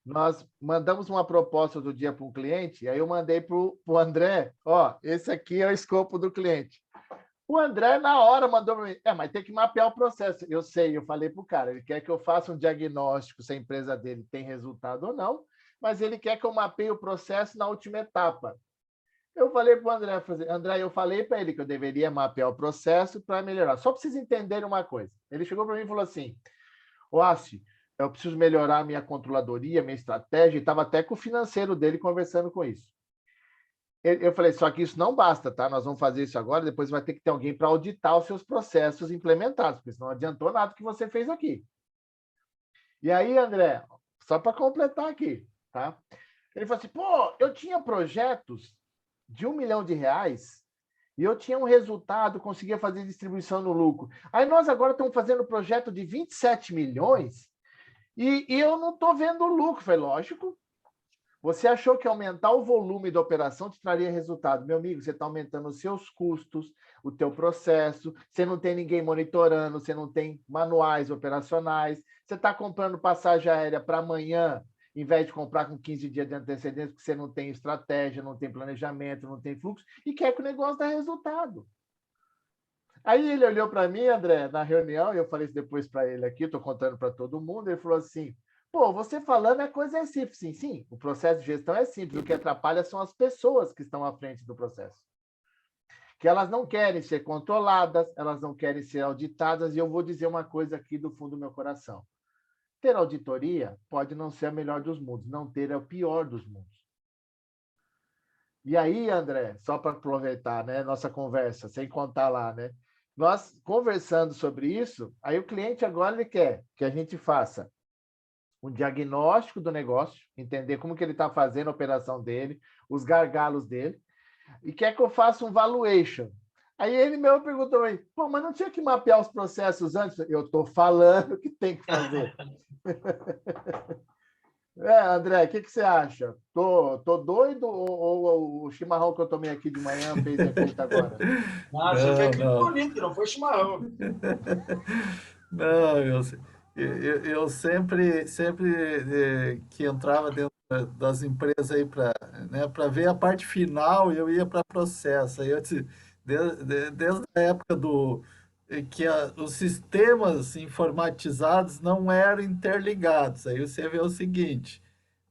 nós mandamos uma proposta do dia para um cliente, e aí eu mandei para o André, ó, esse aqui é o escopo do cliente. O André, na hora, mandou para mim, mas tem que mapear o processo. Eu sei, eu falei para o cara, ele quer que eu faça um diagnóstico se a empresa dele tem resultado ou não, mas ele quer que eu mapeie o processo na última etapa. Eu falei para o André, André, eu falei para ele que eu deveria mapear o processo para melhorar. Só para vocês entenderem uma coisa. Ele chegou para mim e falou assim, Oassi, eu preciso melhorar a minha controladoria, minha estratégia, e estava até com o financeiro dele conversando com isso. Eu falei, só que isso não basta, tá? Nós vamos fazer isso agora, depois vai ter que ter alguém para auditar os seus processos implementados, porque senão não adiantou nada que você fez aqui. E aí, André, só para completar aqui, tá? Ele falou assim, pô, eu tinha projetos de R$ 1 milhão e eu tinha um resultado, conseguia fazer distribuição no lucro. Aí nós agora estamos fazendo projeto de 27 milhões e eu não estou vendo o lucro. Foi lógico. Você achou que aumentar o volume da operação te traria resultado. Meu amigo, você está aumentando os seus custos, o teu processo, você não tem ninguém monitorando, você não tem manuais operacionais, você está comprando passagem aérea para amanhã, em vez de comprar com 15 dias de antecedência, porque você não tem estratégia, não tem planejamento, não tem fluxo, e quer que o negócio dê resultado. Aí ele olhou para mim, André, na reunião, e eu falei isso depois para ele aqui, estou contando para todo mundo, ele falou assim, pô, você falando a coisa é simples. Sim, sim, o processo de gestão é simples, o que atrapalha são as pessoas que estão à frente do processo. Que elas não querem ser controladas, elas não querem ser auditadas, e eu vou dizer uma coisa aqui do fundo do meu coração. Ter auditoria pode não ser a melhor dos mundos, não ter é o pior dos mundos. E aí, André, só para aproveitar, né, nossa conversa, sem contar lá, né? Nós conversando sobre isso, aí o cliente agora ele quer que a gente faça um diagnóstico do negócio, entender como que ele está fazendo a operação dele, os gargalos dele, e quer que eu faça um valuation. Aí ele mesmo perguntou aí, pô, mas não tinha que mapear os processos antes? Eu estou falando que tem que fazer. André, o que você acha? Tô doido ou o chimarrão que eu tomei aqui de manhã fez efeito agora? Você foi criptonita, não foi chimarrão. Não, eu sempre que entrava dentro das empresas aí para, né, para ver a parte final, eu ia para processo. Aí desde a época que os sistemas informatizados não eram interligados. Aí você vê o seguinte,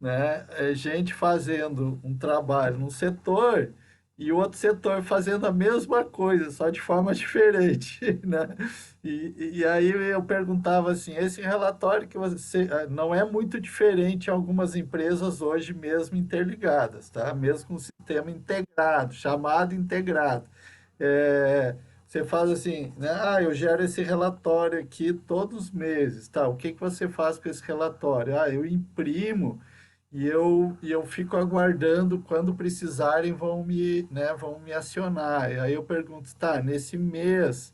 né, gente fazendo um trabalho num setor e o outro setor fazendo a mesma coisa, só de forma diferente, né? E aí eu perguntava assim, esse relatório que você não é muito diferente em algumas empresas hoje mesmo interligadas, tá? Mesmo com um sistema integrado, chamado integrado. Você faz assim, né? Eu gero esse relatório aqui todos os meses, tá? O que que você faz com esse relatório? Eu imprimo e eu fico aguardando quando precisarem vão me acionar. E aí eu pergunto, tá, nesse mês,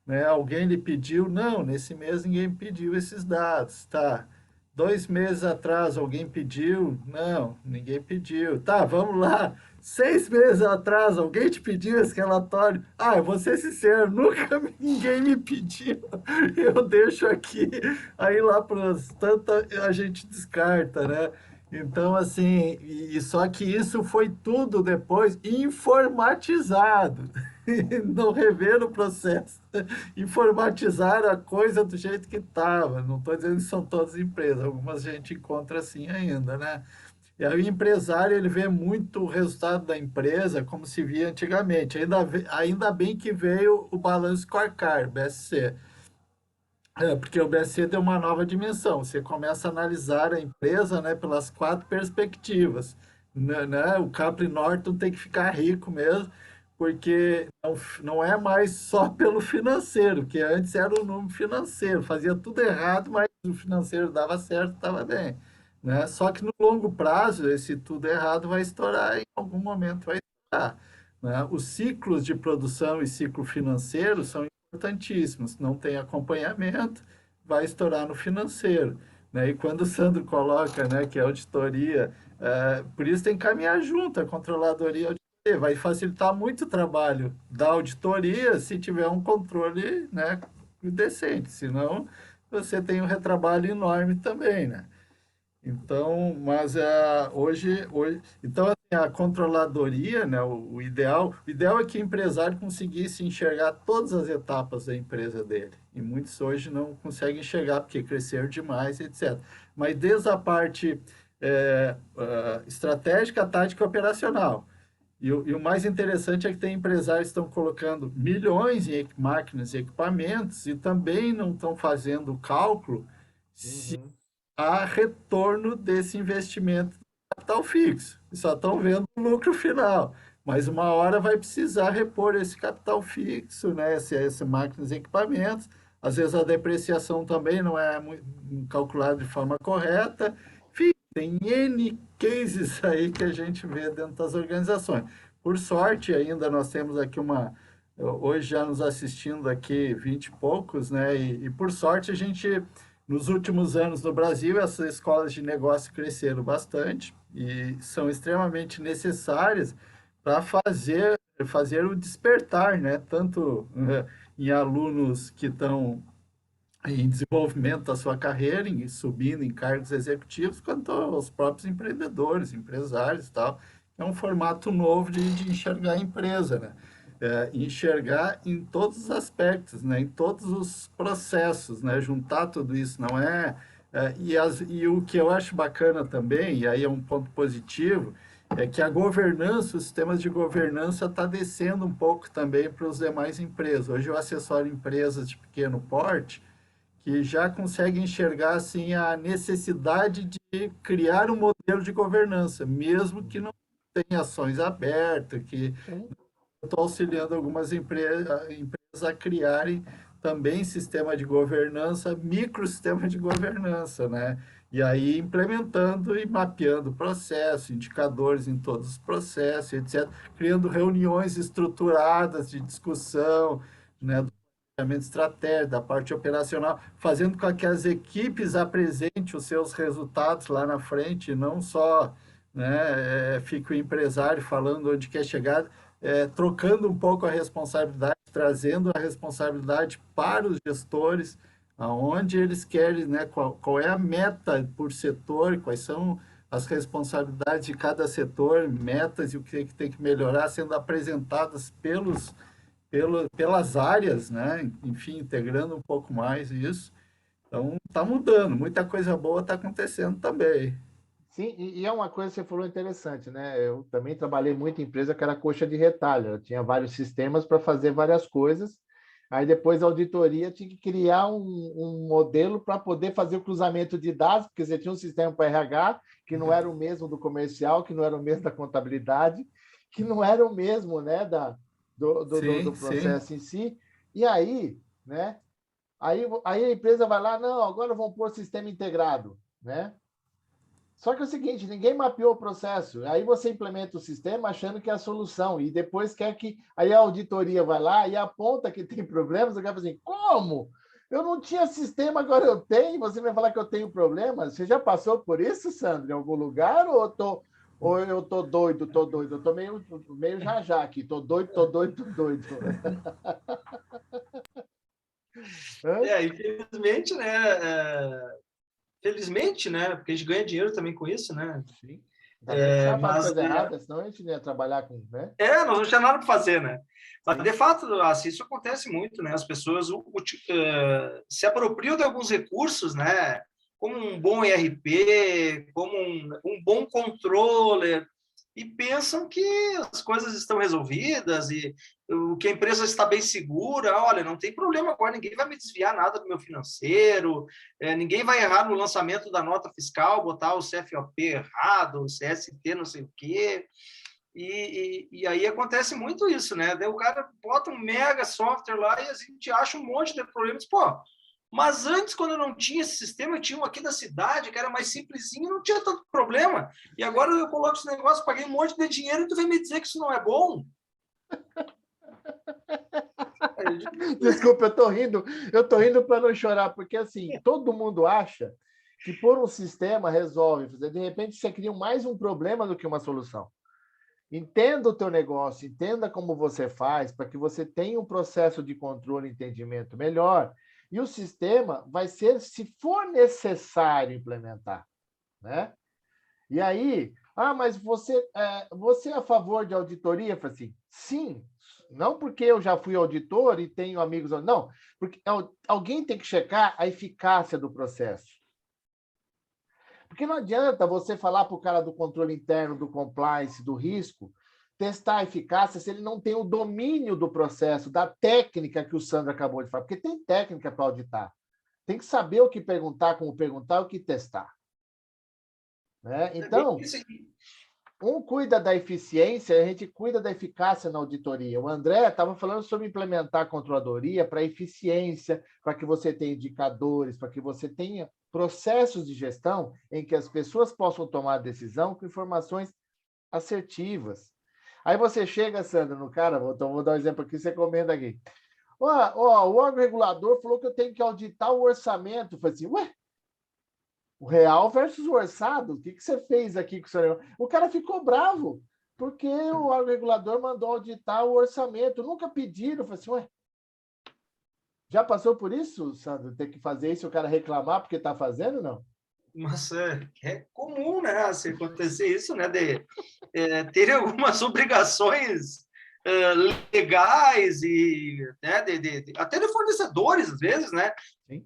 né, alguém lhe pediu? Não, nesse mês ninguém pediu esses dados, tá? 2 meses atrás alguém pediu? Não, ninguém pediu. Tá, vamos lá. 6 meses atrás alguém te pediu esse relatório? Eu vou ser sincero, nunca ninguém me pediu. Eu deixo aqui, aí lá para tanta a gente descarta, né? Então, assim, só que isso foi tudo depois informatizado. Não rever o processo. Informatizaram a coisa do jeito que estava. Não estou dizendo que são todas empresas, algumas a gente encontra assim ainda, né? E aí o empresário, ele vê muito o resultado da empresa como se via antigamente. Ainda bem que veio o balanço scorecard, BSC. Porque o BSC deu uma nova dimensão. Você começa a analisar a empresa, né, pelas 4 perspectivas. Né? O Capri Norton tem que ficar rico mesmo, porque não é mais só pelo financeiro, que antes era o número financeiro. Fazia tudo errado, mas o financeiro dava certo, estava bem. né? Só que no longo prazo, esse tudo errado vai estourar, em algum momento vai estourar, né? Os ciclos de produção e ciclo financeiro são importantíssimos. Não tem acompanhamento, vai estourar no financeiro, né? E quando o Sandro coloca, né, que é auditoria, por isso tem que caminhar junto, a controladoria e a auditoria. Vai facilitar muito o trabalho da auditoria se tiver um controle, né, decente, senão você tem um retrabalho enorme também, né? Então, mas hoje, então assim, a controladoria, né, o ideal é que o empresário conseguisse enxergar todas as etapas da empresa dele. E muitos hoje não conseguem enxergar porque cresceram demais, etc. Mas desde a parte estratégica, tática e operacional. E o mais interessante é que tem empresários que estão colocando milhões em máquinas e equipamentos e também não estão fazendo o cálculo se Uhum. há retorno desse investimento de capital fixo. Só estão vendo o lucro final. Mas uma hora vai precisar repor esse capital fixo, né? Esse máquinas e equipamentos. Às vezes a depreciação também não é calculada de forma correta. Enfim, tem N cases aí que a gente vê dentro das organizações. Por sorte, ainda nós temos aqui hoje já nos assistindo aqui 20 e poucos, né? E por sorte a gente nos últimos anos no Brasil, essas escolas de negócio cresceram bastante e são extremamente necessárias para fazer o despertar, né? Tanto em alunos que estão em desenvolvimento da sua carreira, subindo em cargos executivos, quanto aos próprios empreendedores, empresários e tal. É um formato novo de enxergar a empresa, né? Enxergar em todos os aspectos, né? Em todos os processos, né? Juntar tudo isso, não é... e o que eu acho bacana também, e aí é um ponto positivo, é que a governança, os sistemas de governança está descendo um pouco também para os demais empresas. Hoje eu assessoro empresas de pequeno porte, que já consegue enxergar assim a necessidade de criar um modelo de governança, mesmo que não tenha ações abertas, que Sim. eu estou auxiliando algumas empresas a criarem também sistema de governança, microsistema de governança, né? E aí implementando e mapeando o processo, indicadores em todos os processos, etc., criando reuniões estruturadas de discussão, né, do planejamento estratégico, da parte operacional, fazendo com que as equipes apresentem os seus resultados lá na frente, não só, né, fique o empresário falando onde quer chegar, trocando um pouco a responsabilidade, trazendo a responsabilidade para os gestores, aonde eles querem, né, qual é a meta por setor, quais são as responsabilidades de cada setor, metas e o que tem que melhorar, sendo apresentadas pelas áreas, né? Enfim, integrando um pouco mais isso. Então, está mudando, muita coisa boa está acontecendo também. Sim, e é uma coisa que você falou interessante, né? Eu também trabalhei muito em empresa que era coxa de retalho. Eu tinha vários sistemas para fazer várias coisas. Aí depois a auditoria tinha que criar um modelo para poder fazer o cruzamento de dados, porque você tinha um sistema para RH que não era o mesmo do comercial, que não era o mesmo da contabilidade, que não era o mesmo, né, do Sim, sim. processo em si. E aí, né? Aí a empresa vai lá, não, agora vamos pôr sistema integrado, né? Só que é o seguinte, ninguém mapeou o processo. Aí você implementa o sistema achando que é a solução e depois quer que aí a auditoria vai lá e aponta que tem problemas, o cara fala assim: "Como? Eu não tinha sistema, agora eu tenho. Você vai falar que eu tenho problemas? Você já passou por isso, Sandro, em algum lugar ou eu tô doido, tô doido. Eu tô meio já aqui, tô doido, tô doido, tô doido. Hã? Infelizmente, né? Felizmente, né? Porque a gente ganha dinheiro também com isso, né? Sim. Ainda bem que você não faz Mas coisa errada, senão a gente não ia trabalhar com, né? nós não tinha nada para fazer, né? Mas, Sim. de fato, assim, isso acontece muito, né? As pessoas se apropriam de alguns recursos, né? Como um bom ERP, como um bom controller, e pensam que as coisas estão resolvidas e que a empresa está bem segura. Olha, não tem problema agora, ninguém vai me desviar nada do meu financeiro, ninguém vai errar no lançamento da nota fiscal, botar o CFOP errado, o CST não sei o quê. E aí acontece muito isso, né? Daí o cara bota um mega software lá e a gente acha um monte de problemas. Pô, Mas antes, quando eu não tinha esse sistema, eu tinha um aqui da cidade, que era mais simplesinho, não tinha tanto problema. E agora eu coloco esse negócio, paguei um monte de dinheiro e tu vem me dizer que isso não é bom? Desculpa, eu tô rindo para não chorar, porque assim, todo mundo acha que por um sistema resolve, de repente você cria mais um problema do que uma solução. Entenda o teu negócio, entenda como você faz, para que você tenha um processo de controle e entendimento melhor, e o sistema vai ser, se for necessário implementar, né? E aí, mas você é a favor de auditoria? Eu falei assim, sim, não porque eu já fui auditor e tenho amigos, não, porque alguém tem que checar a eficácia do processo. Porque não adianta você falar para o cara do controle interno, do compliance, do risco, testar a eficácia se ele não tem o domínio do processo, da técnica que o Sandro acabou de falar, porque tem técnica para auditar. Tem que saber o que perguntar, como perguntar, o que testar. Né? Então, um cuida da eficiência, a gente cuida da eficácia na auditoria. O André estava falando sobre implementar a controladoria para eficiência, para que você tenha indicadores, para que você tenha processos de gestão em que as pessoas possam tomar decisão com informações assertivas. Aí você chega, Sandra, no cara, vou dar um exemplo aqui, você comenta aqui. O órgão regulador falou que eu tenho que auditar o orçamento. Eu falei assim, ué? O real versus o orçado? O que você fez aqui com o senhor? O cara ficou bravo, porque o órgão regulador mandou auditar o orçamento. Nunca pediram. Eu falei assim, ué, já passou por isso, Sandro? Ter que fazer isso e o cara reclamar porque está fazendo, não? Mas é comum, né, se acontecer isso, né, de ter algumas obrigações legais e né, até de fornecedores, às vezes, né? Sim.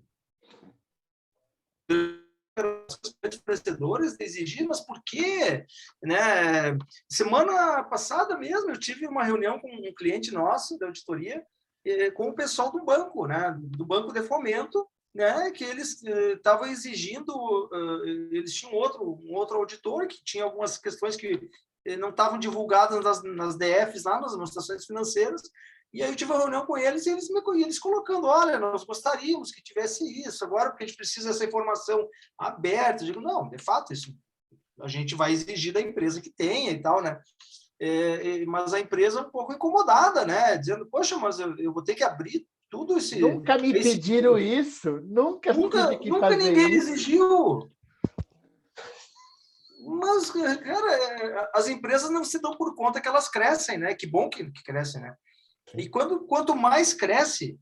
Fornecedores exigir, mas por quê? Né? Semana passada mesmo, eu tive uma reunião com um cliente nosso da auditoria, com o pessoal do banco, né, do Banco de Fomento, né, que eles estavam exigindo, eles tinham um outro auditor que tinha algumas questões que não estavam divulgadas nas DFs, lá nas demonstrações financeiras, e aí eu tive uma reunião com eles e eles colocando, olha, nós gostaríamos que tivesse isso, agora porque a gente precisa dessa informação aberta. Eu digo, não, de fato, isso a gente vai exigir da empresa que tenha e tal, né? Mas a empresa um pouco incomodada, né? Dizendo, poxa, mas eu vou ter que abrir tudo esse... Nunca me pediram isso, nunca tive que nunca fazer ninguém isso. exigiu. Mas, cara, as empresas não se dão por conta que elas crescem, né? Que bom que crescem, né? Sim. E quanto mais cresce,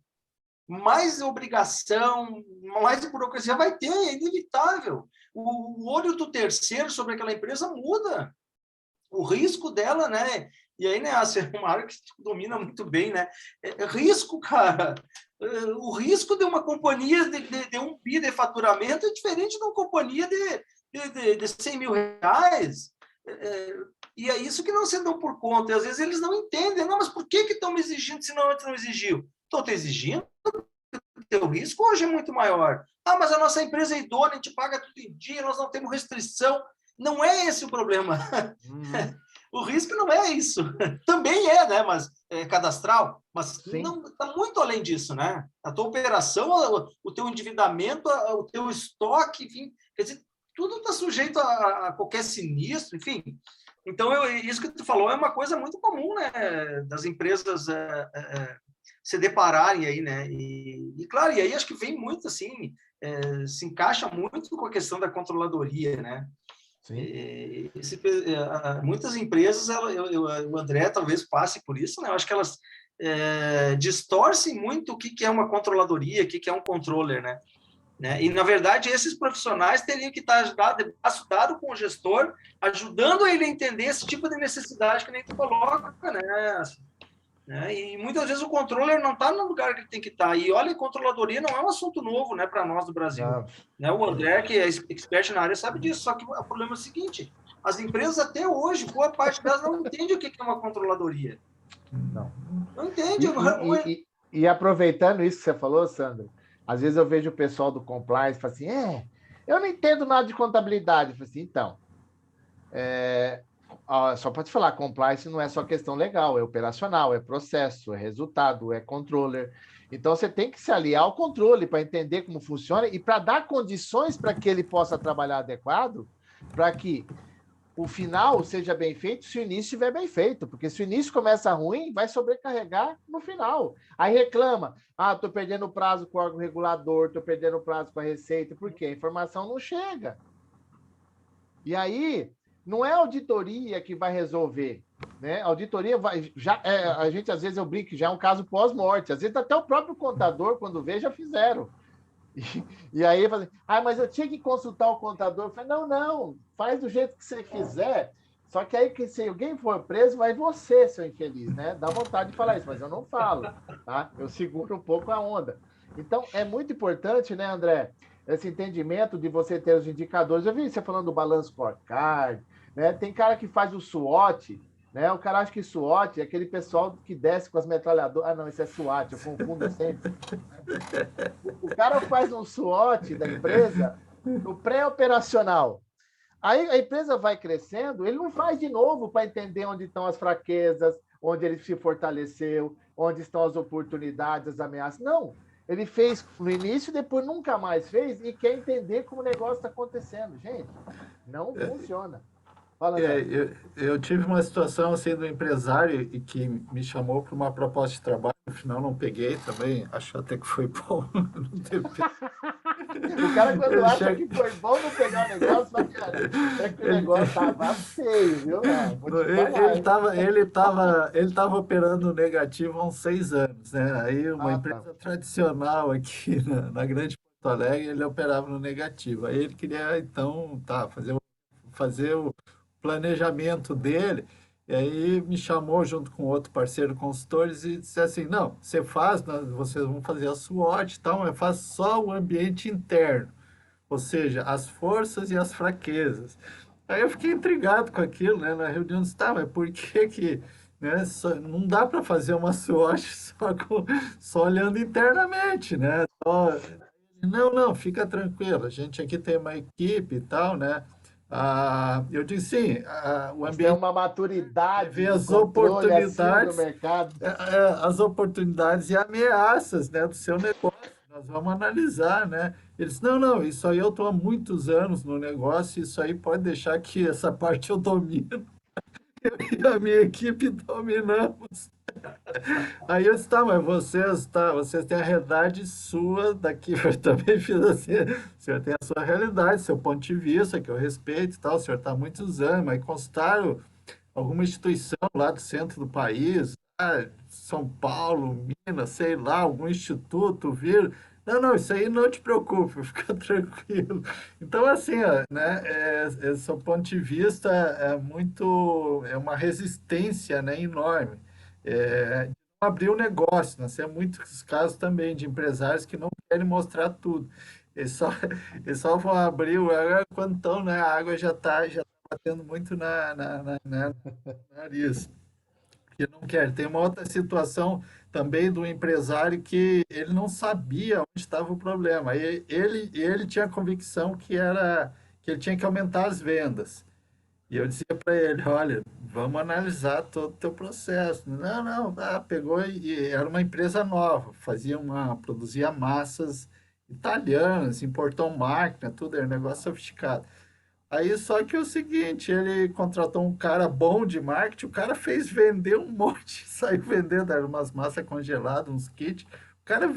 mais obrigação, mais burocracia vai ter, é inevitável. O olho do terceiro sobre aquela empresa muda. O risco dela, né? E aí, né, é uma área que domina muito bem, né? Risco, cara. O risco de uma companhia de 1 bi de faturamento é diferente de uma companhia de 100 mil reais. E é isso que não se dão por conta. E às vezes eles não entendem. Não, mas por que estão me exigindo se não antes não exigiu? Estão te exigindo? O teu risco hoje é muito maior. Mas a nossa empresa é idônea, a gente paga tudo em dia, nós não temos restrição. Não é esse o problema. O risco não é isso. Também é, né? Mas é cadastral, mas não está muito além disso, né? A tua operação, o teu endividamento, o teu estoque, enfim, quer dizer, tudo está sujeito a qualquer sinistro, enfim. Então, isso que tu falou é uma coisa muito comum, né? Das empresas se depararem aí, né? E claro, e aí acho que vem muito assim, se encaixa muito com a questão da controladoria, né? Muitas empresas, o André talvez passe por isso, né? Eu acho que elas distorcem muito o que é uma controladoria, o que é um controller, né? E, na verdade, esses profissionais teriam que estar de braço dado com o gestor, ajudando ele a entender esse tipo de necessidade que nem tu coloca, né? E muitas vezes o controller não está no lugar que ele tem que estar. E olha, controladoria não é um assunto novo, né, para nós do Brasil. Né? O André, que é expert na área, sabe disso. Só que o problema é o seguinte: as empresas até hoje, boa parte delas não entende o que é uma controladoria. Não entende. E aproveitando isso que você falou, Sandro, às vezes eu vejo o pessoal do compliance e fala assim, eu não entendo nada de contabilidade. Eu falo assim, então, Só para te falar, compliance não é só questão legal, é operacional, é processo, é resultado, é controller. Então, você tem que se aliar ao controle para entender como funciona e para dar condições para que ele possa trabalhar adequado, para que o final seja bem feito se o início estiver bem feito, porque se o início começa ruim, vai sobrecarregar no final. Aí reclama, estou perdendo prazo com o órgão regulador, estou perdendo prazo com a Receita, por quê? A informação não chega. E aí, não é a auditoria que vai resolver, né? A auditoria vai... a gente, às vezes, eu brinco que já é um caso pós-morte. Às vezes, até o próprio contador, quando vê, já fizeram. E aí, fala assim, mas eu tinha que consultar o contador. Eu falei, não, faz do jeito que você quiser. Só que aí, se alguém for preso, vai você, seu infeliz, né? Dá vontade de falar isso, mas eu não falo, tá? Eu seguro um pouco a onda. Então, é muito importante, né, André? Esse entendimento de você ter os indicadores. Eu vi você falando do balanço scorecard, né? Tem cara que faz o SWOT, né? O cara acha que SWOT é aquele pessoal que desce com as metralhadoras. Não, isso é SWAT, eu confundo sempre. O cara faz um SWOT da empresa no pré-operacional. Aí a empresa vai crescendo, ele não faz de novo para entender onde estão as fraquezas, onde ele se fortaleceu, onde estão as oportunidades, as ameaças. Não. Ele fez no início, depois nunca mais fez e quer entender como o negócio está acontecendo. Gente, não funciona. Fala, eu tive uma situação assim do empresário e que me chamou para uma proposta de trabalho, no final não peguei também, acho até que foi bom. Não teve... O cara, quando acha que foi bom não pegar o negócio, mas, cara, é que o negócio tava feio, viu? Ele tava operando negativo há uns 6 anos, né? Aí uma empresa tradicional aqui na Grande Porto Alegre, ele operava no negativo. Aí ele queria, então, fazer o planejamento dele, e aí me chamou junto com outro parceiro consultores e disse assim, não, vocês vão fazer a SWOT e tal, mas faz só o ambiente interno, ou seja, as forças e as fraquezas. Aí eu fiquei intrigado com aquilo, né, na reunião, disse, mas por que né, não dá para fazer uma SWOT só olhando internamente, né? Não, fica tranquilo, a gente aqui tem uma equipe e tal, né? Eu disse sim, o ambiente tem uma maturidade, vê as oportunidades, do mercado. As oportunidades e ameaças, né, do seu negócio. Nós vamos analisar, né? Eles, não, isso aí eu estou há muitos anos no negócio, isso aí pode deixar que essa parte eu domino. Eu e a minha equipe dominamos. Aí eu disse, mas vocês têm a realidade sua daqui, eu também fiz assim, o senhor tem a sua realidade, seu ponto de vista, que eu respeito e tal, o senhor está há muitos anos, mas consultaram alguma instituição lá do centro do país, São Paulo, Minas, sei lá, algum instituto, viram? Não, isso aí não te preocupe, fica tranquilo. Então, assim, né, esse ponto de vista é uma resistência, né, enorme. Abrir um negócio, né? Tem muitos casos também de empresários que não querem mostrar tudo. Eles só vão abrir o água quando estão, né? A água já tá batendo muito no nariz. Que não quer. Tem uma outra situação também do empresário que ele não sabia onde estava o problema. Ele tinha a convicção que ele tinha que aumentar as vendas. E eu dizia para ele, olha, vamos analisar todo o teu processo. Não, pegou e era uma empresa nova, produzia massas italianas, importou máquina, tudo, era um negócio sofisticado. Aí só que é o seguinte, ele contratou um cara bom de marketing, o cara fez vender um monte, saiu vendendo, eram umas massas congeladas, uns kits. O cara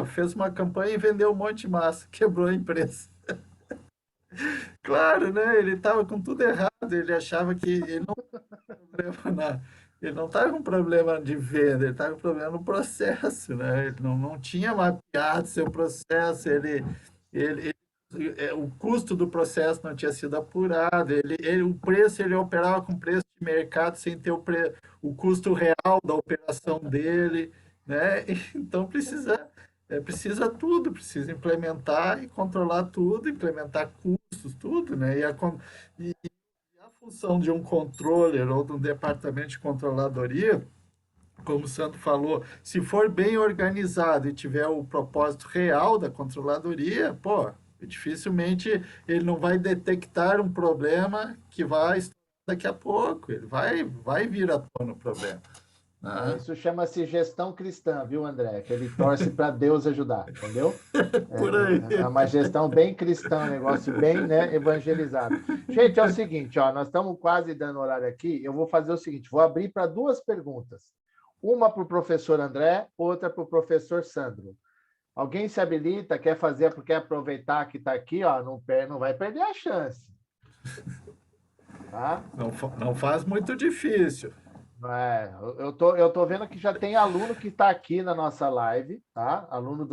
fez uma campanha e vendeu um monte de massa, quebrou a empresa. Claro, né? Ele estava com tudo errado. Ele achava que ele não estava com problema de venda, ele estava com problema no processo, né? Ele não tinha mapeado seu processo, o custo do processo não tinha sido apurado, o preço, ele operava com preço de mercado sem ter o custo real da operação dele, né? Então precisa tudo, precisa implementar e controlar tudo, implementar custos, tudo, né? E a função de um controller ou de um departamento de controladoria, como o Sandro falou, se for bem organizado e tiver o propósito real da controladoria, dificilmente ele não vai detectar um problema que vai estar daqui a pouco, ele vai vir à tona o problema. Né? Isso chama-se gestão cristã, viu, André? Que ele torce para Deus ajudar, entendeu? Por aí. É uma gestão bem cristã, um negócio bem, né, evangelizado. Gente, é o seguinte, ó, nós estamos quase dando horário aqui. Eu vou fazer o seguinte: vou abrir para duas perguntas. Uma para o professor André, outra para o professor Sandro. Alguém se habilita, quer fazer, porque aproveitar que está aqui, ó, não vai perder a chance. Tá? Não faz muito difícil. Eu tô vendo que já tem aluno que está aqui na nossa live, tá? Aluno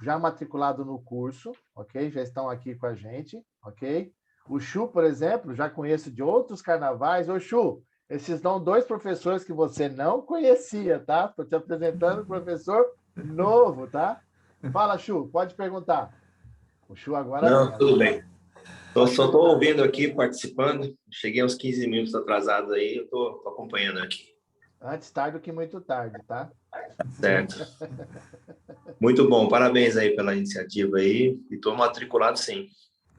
já matriculado no curso, ok? Já estão aqui com a gente, ok? O Chu, por exemplo, já conheço de outros carnavais. Ô, Chu, esses são dois professores que você não conhecia, tá? Estou te apresentando um professor novo, tá? Fala, Chu, pode perguntar. O Chu agora... Não, tudo bem. Só estou ouvindo aqui, participando. Cheguei uns 15 minutos atrasado aí, eu estou acompanhando aqui. Antes tarde do que muito tarde, tá? Certo. Muito bom, parabéns aí pela iniciativa aí. E estou matriculado, sim.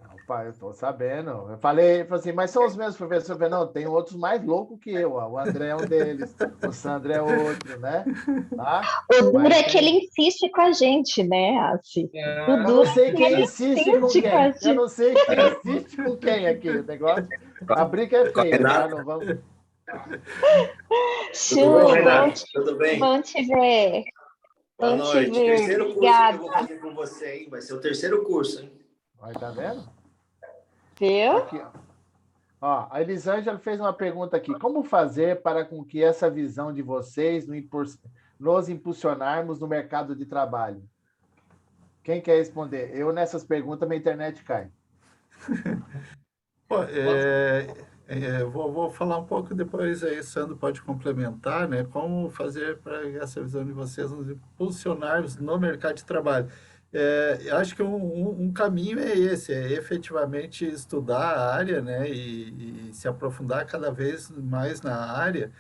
Opa, eu estou sabendo. Eu falei assim, mas são os mesmos professores? Eu falei, não, tem outros mais loucos que eu. Ó. O André é um deles, o Sandro é outro, né? Tá? O duro é que ele insiste com a gente, né, Assi? Eu não sei quem insiste com quem. Eu não sei quem insiste com quem aqui. O negócio. A briga é feia, tá? Não vamos... Chu, Tudo bem? bom te ver. Boa noite. Terceiro curso Obrigada. que eu vou fazer com você aí. Vai ser o terceiro curso, hein? Vai, tá vendo? Viu? Aqui, ó, a Elisângela fez uma pergunta aqui. Como fazer para com que essa visão de vocês nos impulsionarmos no mercado de trabalho? Quem quer responder? Eu, nessas perguntas, minha internet cai. Pô, vou falar um pouco depois aí, Sandro pode complementar, né? Como fazer para essa visão de vocês nos impulsionarmos no mercado de trabalho. Eu acho que um caminho é esse, é efetivamente estudar a área, né? E se aprofundar cada vez mais na área.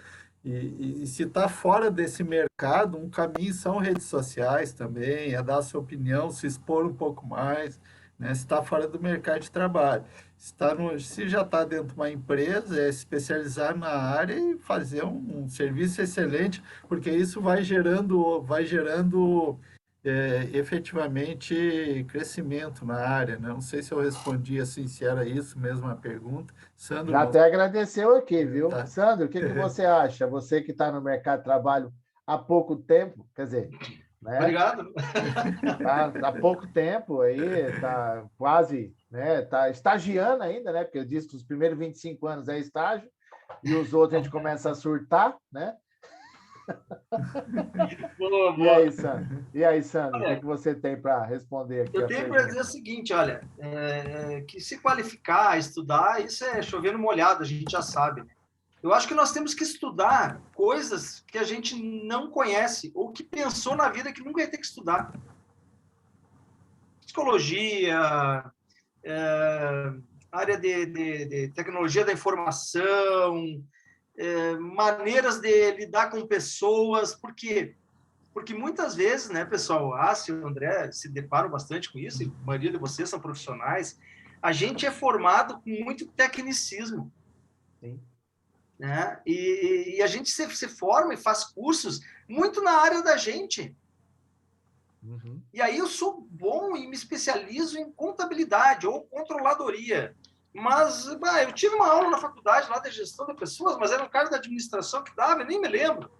E se está fora desse mercado, um caminho são redes sociais também, é dar a sua opinião, se expor um pouco mais, né? Se está fora do mercado de trabalho. Se já está dentro de uma empresa, é se especializar na área e fazer um serviço excelente, porque isso vai gerando efetivamente crescimento na área, né? Não sei se eu respondi assim, se era isso mesmo a pergunta. Sandro, Já até agradeceu aqui, viu? Tá. Sandro, o que você acha? Você que está no mercado de trabalho há pouco tempo, quer dizer, né? Obrigado. Há pouco tempo aí, está quase, né? Está estagiando ainda, né? Porque eu disse que os primeiros 25 anos é estágio e os outros a gente começa a surtar, né? Boa. E aí, Sandro, o que você tem para responder aqui? Eu tenho para dizer o seguinte, olha, que se qualificar, estudar, isso é chover no molhado, a gente já sabe. Eu acho que nós temos que estudar coisas que a gente não conhece ou que pensou na vida que nunca ia ter que estudar. Psicologia, área de tecnologia da informação, maneiras de lidar com pessoas, porque muitas vezes, né, pessoal, e o André se deparam bastante com isso, e a maioria de vocês são profissionais, a gente é formado com muito tecnicismo. Sim. Né? E a gente se forma e faz cursos muito na área da gente. Uhum. E aí eu sou bom e me especializo em contabilidade ou controladoria. Mas eu tive uma aula na faculdade lá de gestão de pessoas, mas era um cara da administração que dava, eu nem me lembro.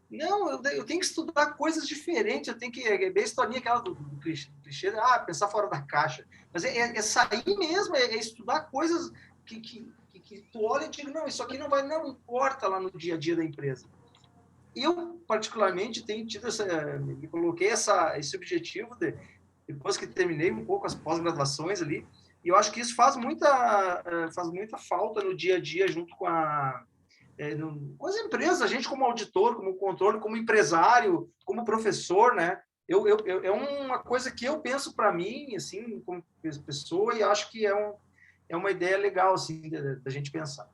Não, eu tenho que estudar coisas diferentes, eu tenho que... É bem a historinha aquela do clichê, pensar fora da caixa. Mas é sair mesmo, é estudar coisas que tu olha e diga, não, isso aqui não importa lá no dia a dia da empresa. Eu, particularmente, tenho tido me coloquei esse objetivo, depois que terminei um pouco as pós-graduações ali, e eu acho que isso faz muita falta no dia a dia, junto com as empresas, a gente como auditor, como controle, como empresário, como professor, né? É uma coisa que eu penso para mim, assim, como pessoa, e acho que é uma ideia legal, assim, da gente pensar.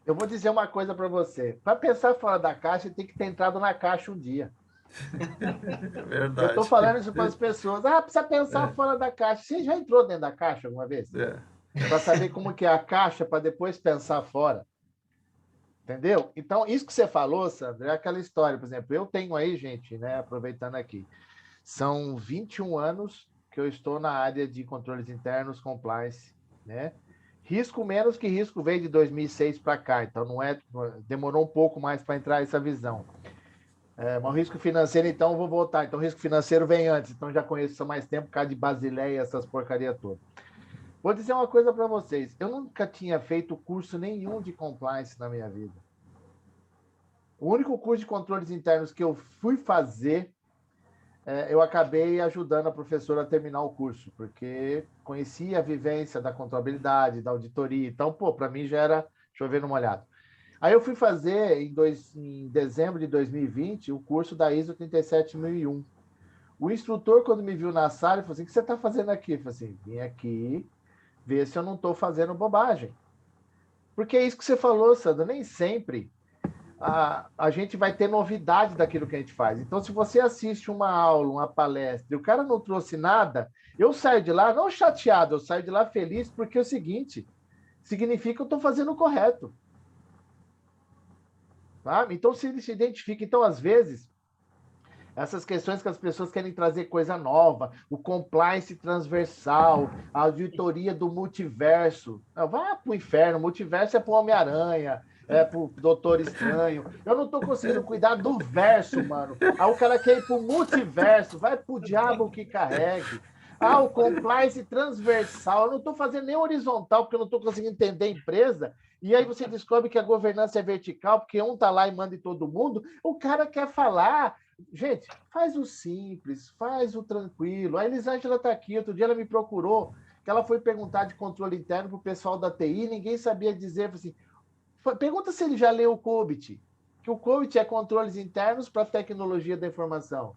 Eu vou dizer uma coisa para você. Para pensar fora da caixa, tem que ter entrado na caixa um dia. É verdade. Eu estou falando isso para as pessoas. Precisa pensar fora da caixa. Você já entrou dentro da caixa alguma vez? Para saber como que é a caixa, para depois pensar fora. Entendeu? Então, isso que você falou, Sandro, é aquela história. Por exemplo, eu tenho aí, gente, né, aproveitando aqui, são 21 anos que eu estou na área de controles internos, compliance, né? Risco menos que risco veio de 2006 para cá, então demorou um pouco mais para entrar essa visão. Mas o risco financeiro, então, eu vou voltar. Então, o risco financeiro vem antes, então já conheço há mais tempo, por causa de Basileia e essas porcaria todas. Vou dizer uma coisa para vocês. Eu nunca tinha feito curso nenhum de compliance na minha vida. O único curso de controles internos que eu fui fazer, eu acabei ajudando a professora a terminar o curso, porque conhecia a vivência da contabilidade, da auditoria. Então, para mim já era chover no molhado. Aí eu fui fazer, em dezembro de 2020, o curso da ISO 37001. O instrutor, quando me viu na sala, ele falou assim, o que você está fazendo aqui? Eu falei assim, vim aqui ver se eu não estou fazendo bobagem. Porque é isso que você falou, Sandra, nem sempre a gente vai ter novidade daquilo que a gente faz. Então, se você assiste uma aula, uma palestra, e o cara não trouxe nada, eu saio de lá, não chateado, eu saio de lá feliz, porque é o seguinte, significa que eu estou fazendo o correto. Tá? Então, se ele se identifica. Então, às vezes, essas questões que as pessoas querem trazer coisa nova, o compliance transversal, a auditoria do multiverso. Não, vai para o inferno, o multiverso é para o Homem-Aranha, é para o Doutor Estranho. Eu não estou conseguindo cuidar do verso, mano. Aí o cara quer ir para o multiverso, vai para o diabo que carregue. O compliance transversal. Eu não estou fazendo nem horizontal, porque eu não estou conseguindo entender a empresa. E aí você descobre que a governança é vertical, porque um está lá e manda em todo mundo. O cara quer falar. Gente, faz o simples, faz o tranquilo. A Elisângela está aqui, outro dia ela me procurou, que ela foi perguntar de controle interno para o pessoal da TI, ninguém sabia dizer, assim, pergunta se ele já leu o COBIT, que o COBIT é controles internos para tecnologia da informação.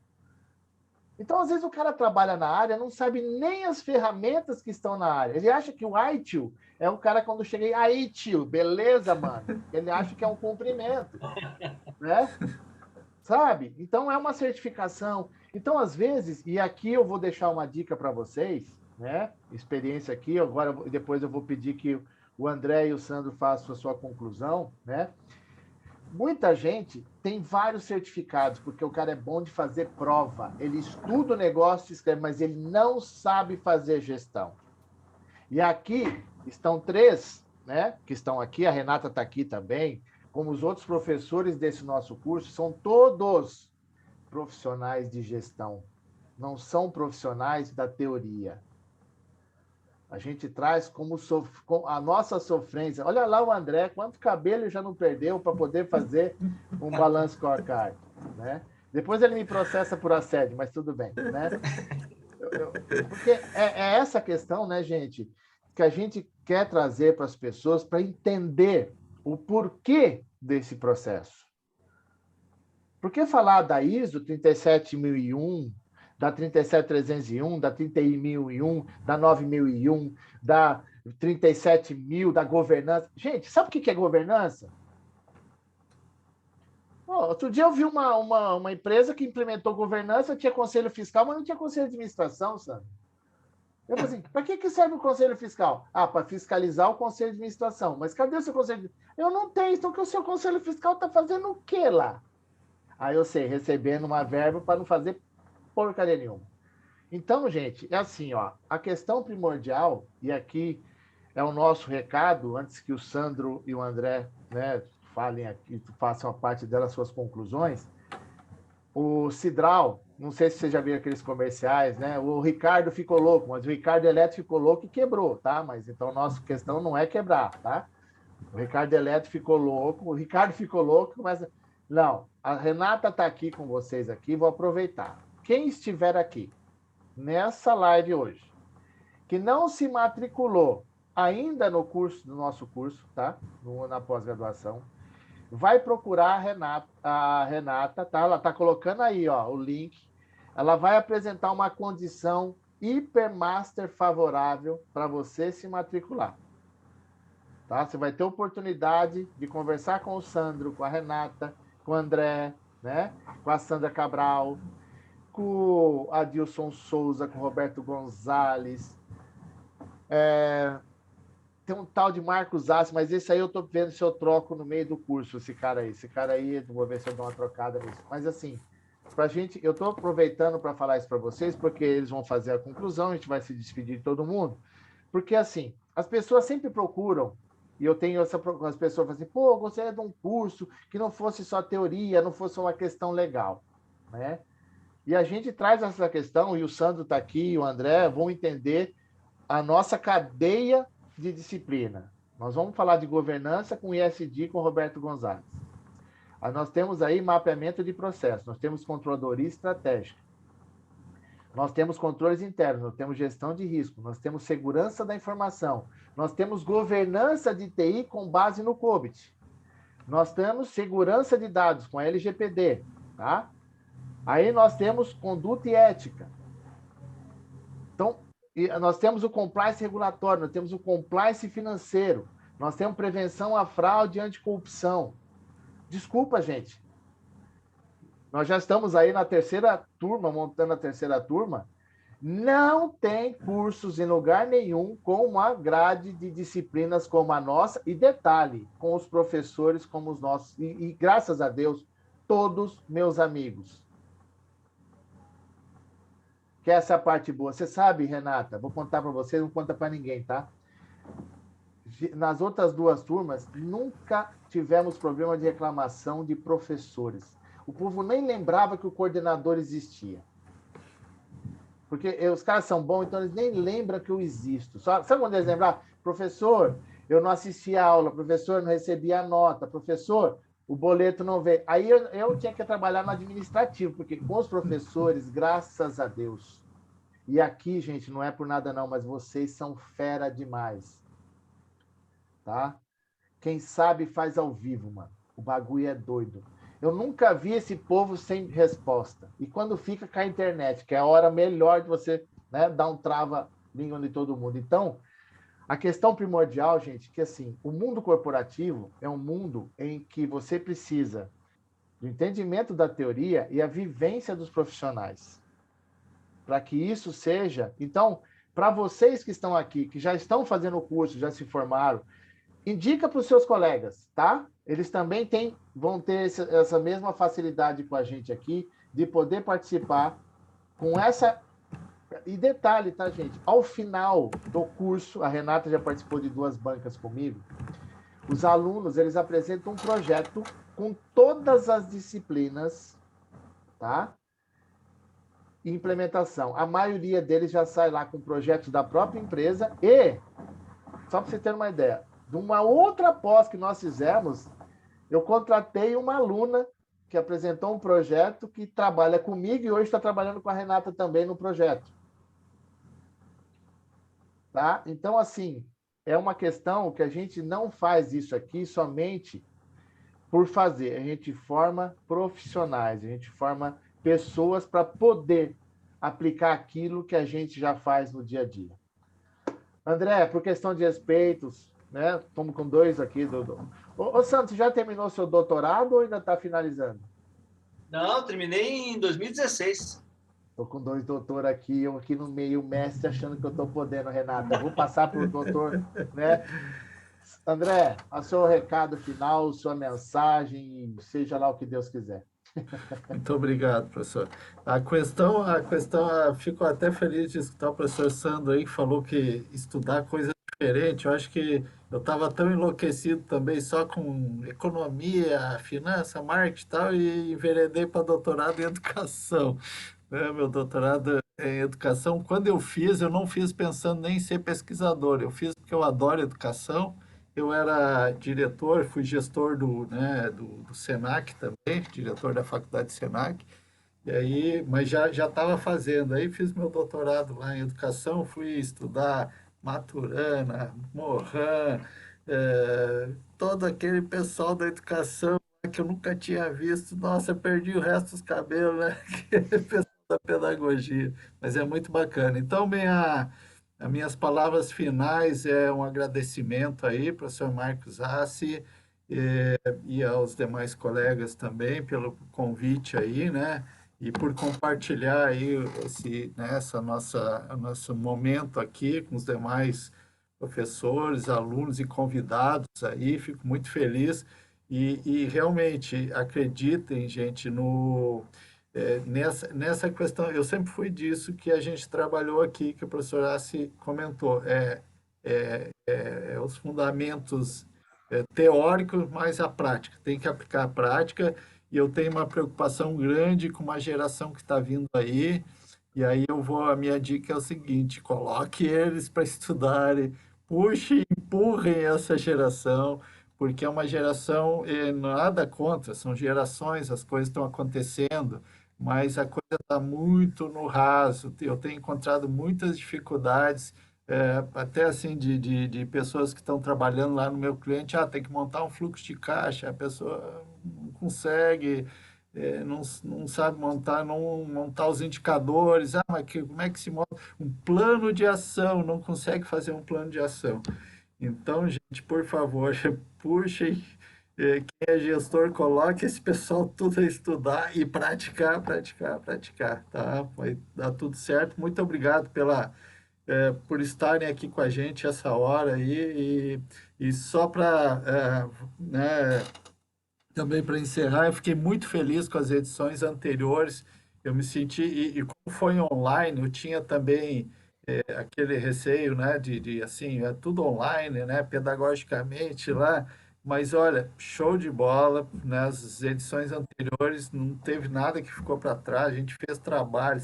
Então, às vezes, o cara trabalha na área, não sabe nem as ferramentas que estão na área. Ele acha que o ITIL é um cara, quando cheguei, ITIL, beleza, mano? Ele acha que é um cumprimento, né? Sabe? Então, é uma certificação. Então, às vezes, e aqui eu vou deixar uma dica para vocês, né? Experiência aqui, agora depois eu vou pedir que o André e o Sandro façam a sua conclusão, né? Muita gente tem vários certificados, porque o cara é bom de fazer prova. Ele estuda o negócio, escreve, mas ele não sabe fazer gestão. E aqui estão 3, né? Que estão aqui, a Renata está aqui também, como os outros professores desse nosso curso, são todos profissionais de gestão, não são profissionais da teoria. A gente traz como a nossa sofrência. Olha lá o André, quanto cabelo já não perdeu para poder fazer um balance scorecard, né? Depois ele me processa por assédio, mas tudo bem, né? Porque é essa questão, né, gente, que a gente quer trazer para as pessoas para entender o porquê desse processo. Por que falar da ISO 37001, da 37301, da 31001, da 9001, da 37000, da governança? Gente, sabe o que é governança? Outro dia eu vi uma empresa que implementou governança, tinha conselho fiscal, mas não tinha conselho de administração, sabe? Eu falei assim, para que serve o conselho fiscal? Para fiscalizar o conselho de administração. Mas cadê o seu conselho? Eu não tenho, então que o seu conselho fiscal está fazendo o quê lá? Aí eu sei, recebendo uma verba para não fazer porcaria nenhuma. Então, gente, é assim, ó, a questão primordial, e aqui é o nosso recado, antes que o Sandro e o André, né, falem aqui, façam a parte delas, suas conclusões, o Cidral, não sei se você já viu aqueles comerciais, né? O Ricardo ficou louco, mas o Ricardo Elétrico ficou louco e quebrou, tá? Mas então a nossa questão não é quebrar, tá? O Ricardo Elétrico ficou louco, o Ricardo ficou louco, mas não, a Renata está aqui com vocês aqui, vou aproveitar. Quem estiver aqui nessa live hoje, que não se matriculou ainda no curso, no nosso curso, tá? Na pós-graduação, vai procurar a Renata, tá? Ela está colocando aí, ó, o link. Ela vai apresentar uma condição hipermaster favorável para você se matricular. Tá? Você vai ter oportunidade de conversar com o Sandro, com a Renata, com o André, né? Com a Sandra Cabral, com o Adilson Souza, com o Roberto Gonzalez, tem um tal de Marcos Assi, mas esse aí eu estou vendo se eu troco no meio do curso, esse cara aí, vou ver se eu dou uma trocada nisso. Mas assim, pra gente, eu estou aproveitando para falar isso para vocês, porque eles vão fazer a conclusão, a gente vai se despedir de todo mundo, porque assim, as pessoas sempre procuram, e eu tenho essa, as pessoas falam assim, pô, eu gostaria de um curso que não fosse só teoria, não fosse uma questão legal, né? E a gente traz essa questão, e o Sandro está aqui, e o André vão entender a nossa cadeia de disciplina. Nós vamos falar de governança com ISD, com Roberto Gonzalez. Nós temos aí mapeamento de processo, nós temos controladoria estratégica, nós temos controles internos, nós temos gestão de risco, nós temos segurança da informação, nós temos governança de TI com base no COBIT, nós temos segurança de dados com a LGPD, tá? Aí nós temos conduta e ética. Então, nós temos o compliance regulatório, nós temos o compliance financeiro, nós temos prevenção à fraude e anticorrupção. Desculpa, gente. Nós já estamos aí na terceira turma, montando a terceira turma. Não tem cursos em lugar nenhum com uma grade de disciplinas como a nossa. E detalhe, com os professores como os nossos. E graças a Deus, todos meus amigos. Que essa é a parte boa. Você sabe, Renata, vou contar para você, não conta para ninguém, tá? Nas outras duas turmas, nunca tivemos problema de reclamação de professores. O povo nem lembrava que o coordenador existia. Porque os caras são bons, então eles nem lembram que eu existo. Sabe quando eles lembram? Professor, eu não assisti a aula, professor, não recebi a nota, professor, o boleto não veio. Aí eu tinha que trabalhar no administrativo, porque com os professores, graças a Deus. E aqui, gente, não é por nada não, mas vocês são fera demais. Tá? Quem sabe faz ao vivo, mano. O bagulho é doido. Eu nunca vi esse povo sem resposta. E quando fica com a internet, que é a hora melhor de você, né, dar um trava-língua de todo mundo. Então, a questão primordial, gente, que assim, o mundo corporativo é um mundo em que você precisa do entendimento da teoria e a vivência dos profissionais. Para que isso seja... Então, para vocês que estão aqui, que já estão fazendo o curso, já se formaram, indica para os seus colegas, tá? Eles também vão ter essa mesma facilidade com a gente aqui, de poder participar com essa... E detalhe, tá, gente? Ao final do curso, a Renata já participou de 2 bancas comigo, os alunos, eles apresentam um projeto com todas as disciplinas, tá? E implementação. A maioria deles já sai lá com projetos da própria empresa e, só para você ter uma ideia, de uma outra pós que nós fizemos, eu contratei uma aluna que apresentou um projeto que trabalha comigo e hoje está trabalhando com a Renata também no projeto. Tá? Então, assim, é uma questão que a gente não faz isso aqui somente por fazer. A gente forma profissionais, a gente forma pessoas para poder aplicar aquilo que a gente já faz no dia a dia. André, por questão de respeitos, né? Estamos com 2 aqui. Ô, Santos, já terminou seu doutorado ou ainda está finalizando? Não, terminei em 2016. Estou com 2 doutores aqui, eu aqui no meio, o mestre achando que eu estou podendo, Renata. Vou passar para o doutor, né? André, o seu recado final, sua mensagem, seja lá o que Deus quiser. Muito obrigado, professor. A questão, fico até feliz de escutar o professor Sandro aí, que falou que estudar coisa diferente. Eu acho que eu estava tão enlouquecido também só com economia, finança, marketing e tal, e enveredei para doutorado em educação. Né? Meu doutorado em educação, quando eu não fiz pensando nem em ser pesquisador, eu fiz porque eu adoro educação. Eu era diretor, fui gestor do Senac também, diretor da faculdade Senac, e aí, mas já estava fazendo. Aí fiz meu doutorado lá em educação, fui estudar Maturana, Morin, todo aquele pessoal da educação que eu nunca tinha visto. Nossa, perdi o resto dos cabelos, né? Pessoal da pedagogia, mas é muito bacana. Então, as minhas palavras finais é um agradecimento aí, professor Marcos Assi, e aos demais colegas também pelo convite aí, né? E por compartilhar aí nosso momento aqui com os demais professores, alunos e convidados aí, fico muito feliz. E realmente, acreditem, gente, nessa questão. Eu sempre fui disso que a gente trabalhou aqui, que o professor Assi comentou, os fundamentos teóricos, mais a prática. Tem que aplicar a prática, e eu tenho uma preocupação grande com uma geração que está vindo aí, e aí a minha dica é o seguinte: coloque eles para estudarem, puxe, empurrem essa geração, porque é uma geração, nada contra, são gerações, as coisas estão acontecendo, mas a coisa está muito no raso. Eu tenho encontrado muitas dificuldades, até assim, de pessoas que estão trabalhando lá no meu cliente. Tem que montar um fluxo de caixa, a pessoa não consegue, não sabe montar, não montar os indicadores. Mas como é que se monta um plano de ação? Não consegue fazer um plano de ação. Então, gente, por favor, puxem, quem é gestor, coloque esse pessoal tudo a estudar e praticar, tá? Vai dar tudo certo. Muito obrigado por estarem aqui com a gente essa hora aí. E só para, também para encerrar, eu fiquei muito feliz com as edições anteriores. Eu me senti, e como foi online, eu tinha também aquele receio, né, assim, é tudo online, né, pedagogicamente lá, mas olha, show de bola, nas edições anteriores não teve nada que ficou para trás, a gente fez trabalho,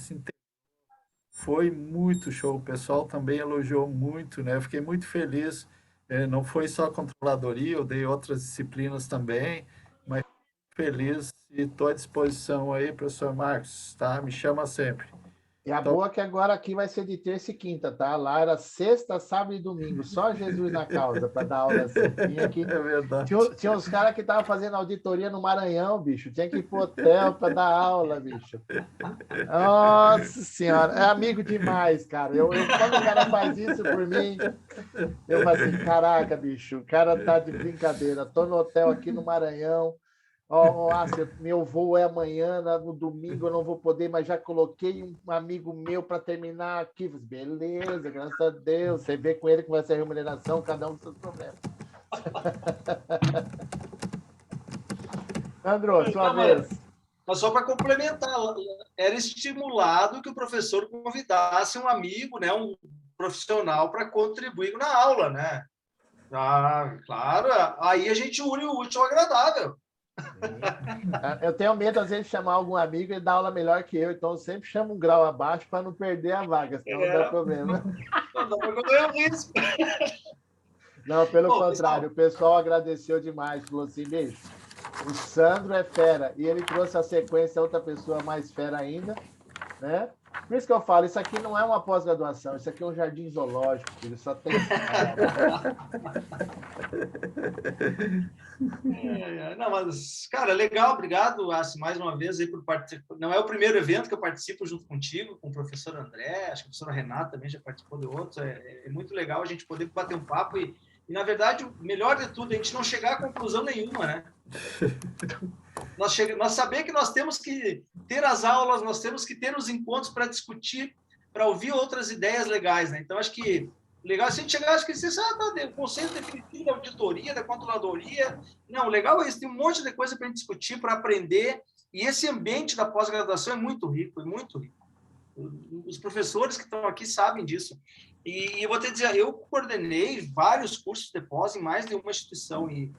foi muito show, o pessoal também elogiou muito, né, eu fiquei muito feliz, não foi só controladoria, eu dei outras disciplinas também, mas feliz e estou à disposição aí, professor Marcos, tá, me chama sempre. E a boa é que agora aqui vai ser de terça e quinta, tá? Lá era sexta, sábado e domingo, só Jesus na causa para dar aula assim. É verdade. Tinha uns caras que estavam fazendo auditoria no Maranhão, bicho. Tinha que ir pro hotel para dar aula, bicho. Nossa Senhora, é amigo demais, cara. Quando o cara faz isso por mim, eu falo assim: caraca, bicho, o cara tá de brincadeira. Tô no hotel aqui no Maranhão. Meu voo é amanhã, no domingo eu não vou poder, mas já coloquei um amigo meu para terminar aqui. Beleza, graças a Deus. Você vê com ele que vai ser a remuneração, cada um com seus problemas. Sandro, sua vez. Mas só para complementar, era estimulado que o professor convidasse um amigo, né, um profissional para contribuir na aula, né? Claro, aí a gente une o útil ao agradável. Eu tenho medo, às vezes, de chamar algum amigo e dar aula melhor que eu, então eu sempre chamo um grau abaixo para não perder a vaga, senão não dá problema. Não, pelo contrário, o pessoal agradeceu demais, falou assim: beijo, o Sandro é fera, e ele trouxe a sequência, outra pessoa mais fera ainda, né? Por isso que eu falo, isso aqui não é uma pós-graduação, isso aqui é um jardim zoológico, filho, só tem... Não, mas, cara, legal, obrigado, Assi, mais uma vez aí por participar. Não é o primeiro evento que eu participo junto contigo, com o professor André, acho que a professora Renata também já participou de outros. É muito legal a gente poder bater um papo e, na verdade, o melhor de tudo é a gente não chegar a conclusão nenhuma, né? Nós saber que nós temos que ter as aulas, nós temos que ter os encontros para discutir, para ouvir outras ideias legais, né? Então, acho que legal, se a gente chegar, acho que você sabe, o conceito definitivo da auditoria, da controladoria. Não, legal é isso, tem um monte de coisa para a gente discutir, para aprender, e esse ambiente da pós-graduação é muito rico, muito rico. Os professores que estão aqui sabem disso. E eu vou te dizer, eu coordenei vários cursos de pós em mais de uma instituição, e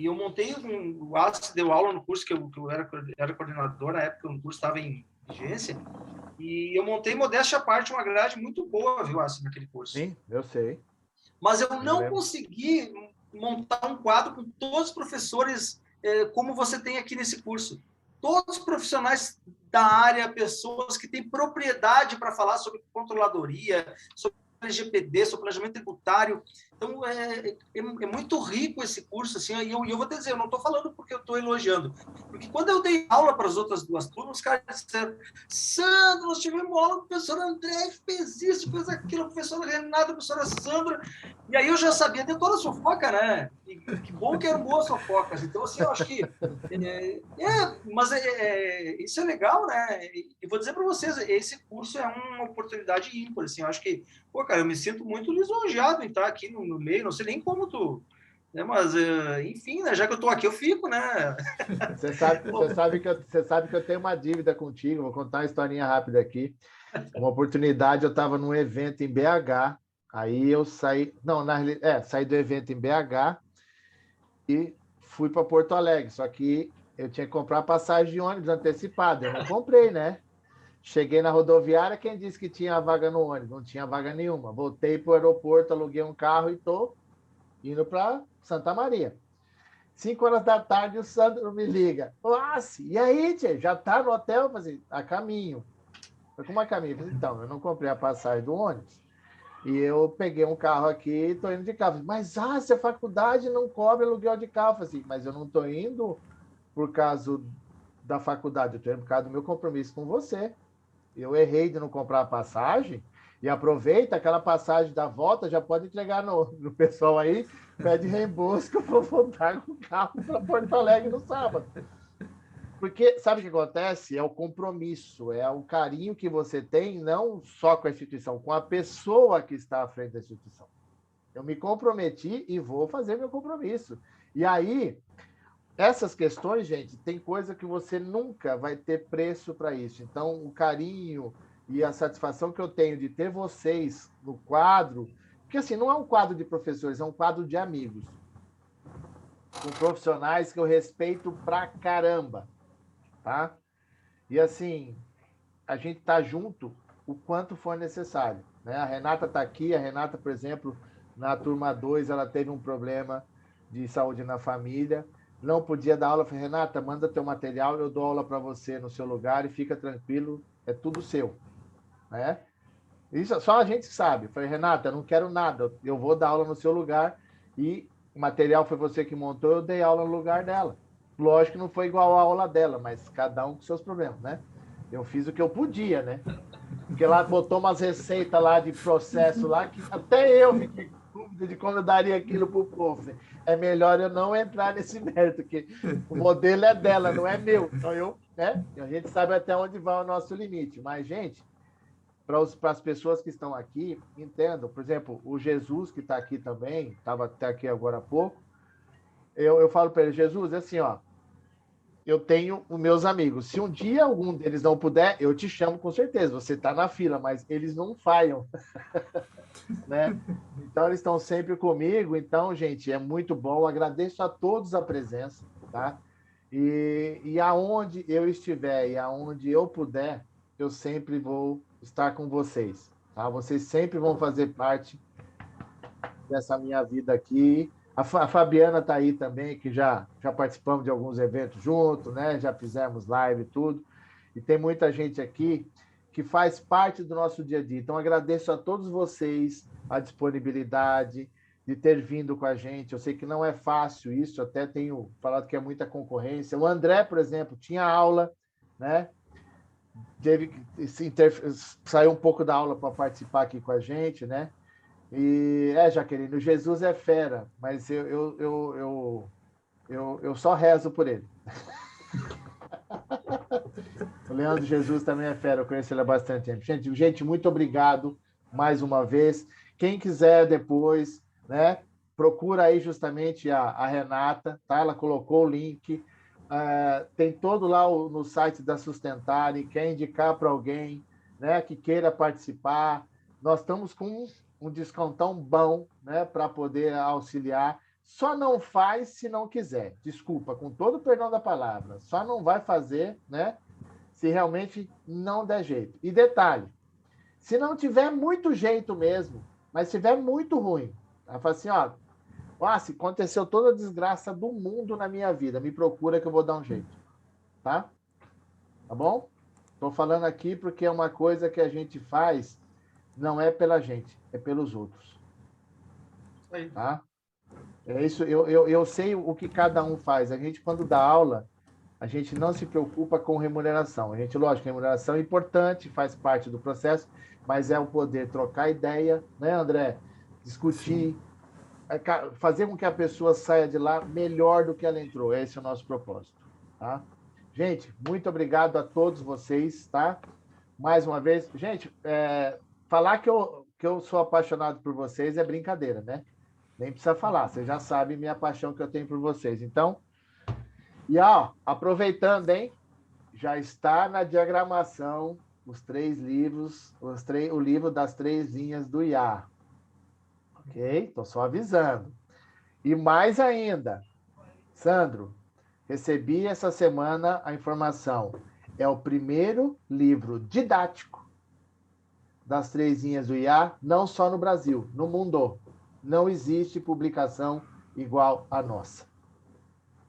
eu montei o Assi deu aula no curso que eu era coordenador na época, o curso estava em vigência, e eu montei, modéstia à parte, uma grade muito boa, viu, Assi, naquele curso. Sim, eu sei. Mas eu não consegui montar um quadro com todos os professores como você tem aqui nesse curso. Todos os profissionais da área, pessoas que têm propriedade para falar sobre controladoria, sobre LGPD, sobre planejamento tributário. Então, é muito rico esse curso, assim, e eu vou te dizer, eu não estou falando porque eu estou elogiando, porque quando eu dei aula para as outras duas turmas, os caras disseram: Sandro, nós tivemos aula com o professor André, fez isso, fez aquilo, a professora Renata, a professora Sandra, e aí eu já sabia de toda a fofoca, né? que bom que eram boas fofocas. Então, assim, eu acho que... mas isso é legal, né? E vou dizer para vocês, esse curso é uma oportunidade ímpar, assim. Eu acho que, pô, cara, eu me sinto muito lisonjeado em estar aqui no meio, não sei nem como tu... Né? Mas, enfim, né? Já que eu estou aqui, eu fico, né? Você sabe que eu tenho uma dívida contigo, vou contar uma historinha rápida aqui. Uma oportunidade, eu estava num evento em BH, aí eu saí... Não, saí do evento em BH e fui para Porto Alegre, só que eu tinha que comprar passagem de ônibus antecipada, eu não comprei, né? Cheguei na rodoviária, quem disse que tinha vaga no ônibus? Não tinha vaga nenhuma. Voltei para o aeroporto, aluguei um carro e estou indo para Santa Maria. 5 horas da tarde, o Sandro me liga. Nossa, e aí, tia? Já está no hotel? Eu falei, a caminho. Eu, como a caminho? Eu falei, então, eu não comprei a passagem do ônibus. E eu peguei um carro aqui e estou indo de carro. Mas, se a faculdade não cobre aluguel de carro. Eu falei assim, mas eu não estou indo por causa da faculdade, eu estou indo por causa do meu compromisso com você. Eu errei de não comprar a passagem e aproveita aquela passagem da volta, já pode entregar no pessoal aí, pede reembolso que eu vou voltar com o carro para Porto Alegre no sábado. Porque sabe o que acontece? É o compromisso, é o carinho que você tem, não só com a instituição, com a pessoa que está à frente da instituição. Eu me comprometi e vou fazer meu compromisso. E aí, essas questões, gente, tem coisa que você nunca vai ter preço para isso. Então, o carinho e a satisfação que eu tenho de ter vocês no quadro, porque assim, não é um quadro de professores, é um quadro de amigos, com profissionais que eu respeito pra caramba. Tá? E assim, a gente tá junto o quanto for necessário, né? A Renata está aqui, a Renata, por exemplo, na turma 2, ela teve um problema de saúde na família, não podia dar aula, eu falei, Renata, manda teu material, eu dou aula para você no seu lugar e fica tranquilo, é tudo seu, né? Isso só a gente sabe. Eu falei, Renata, eu não quero nada, eu vou dar aula no seu lugar e o material foi você que montou, eu dei aula no lugar dela. Lógico que não foi igual a aula dela, mas cada um com seus problemas, né? Eu fiz o que eu podia, né? Porque ela botou umas receitas lá de processo lá que até eu fiquei com dúvida de como eu daria aquilo para o prof. É melhor eu não entrar nesse mérito, porque o modelo é dela, não é meu. Então né? A gente sabe até onde vai o nosso limite. Mas, gente, para as pessoas que estão aqui, entendam. Por exemplo, o Jesus, que está aqui também, estava até aqui agora há pouco, eu falo para ele, Jesus, é assim, ó, eu tenho os meus amigos. Se um dia algum deles não puder, eu te chamo com certeza. Você está na fila, mas eles não falham. Né? Então, eles estão sempre comigo. Então, gente, é muito bom. Agradeço a todos a presença. Tá? E aonde eu estiver e aonde eu puder, eu sempre vou estar com vocês. Tá? Vocês sempre vão fazer parte dessa minha vida aqui. A Fabiana está aí também, que já participamos de alguns eventos juntos, né? Já fizemos live e tudo. E tem muita gente aqui que faz parte do nosso dia a dia. Então, agradeço a todos vocês a disponibilidade de ter vindo com a gente. Eu sei que não é fácil isso, até tenho falado que é muita concorrência. O André, por exemplo, tinha aula, né? Teve que saiu um pouco da aula para participar aqui com a gente, né? E Jaqueline, o Jesus é fera, mas eu só rezo por ele. O Leandro Jesus também é fera, eu conheço ele há bastante tempo. Gente, muito obrigado mais uma vez. Quem quiser depois, né, procura aí justamente a Renata, tá? Ela colocou o link. Tem todo lá no site da Sustentare, quer indicar para alguém, né, que queira participar. Nós estamos com um descontão bom, né, para poder auxiliar. Só não faz se não quiser. Desculpa, com todo o perdão da palavra. Só não vai fazer, né, se realmente não der jeito. E detalhe, se não tiver muito jeito mesmo, mas tiver muito ruim, ela fala assim, se aconteceu toda a desgraça do mundo na minha vida, me procura que eu vou dar um jeito. Tá? Tá bom? Estou falando aqui porque é uma coisa que a gente faz, não é pela gente, é pelos outros. Tá? É isso, eu sei o que cada um faz. A gente, quando dá aula, a gente não se preocupa com remuneração. A gente, lógico, remuneração é importante, faz parte do processo, mas é o poder trocar ideia, né, André? Discutir, fazer com que a pessoa saia de lá melhor do que ela entrou. Esse é o nosso propósito, tá? Gente, muito obrigado a todos vocês, tá? Mais uma vez, gente, falar que eu sou apaixonado por vocês é brincadeira, né? Nem precisa falar, vocês já sabem minha paixão que eu tenho por vocês. Então, e ó, aproveitando, hein? Já está na diagramação os 3 livros, o livro das 3 linhas do IA. Ok? Estou só avisando. E mais ainda, Sandro, recebi essa semana a informação. É o primeiro livro didático das 3 linhas do IA, não só no Brasil, no mundo. Não existe publicação igual a nossa.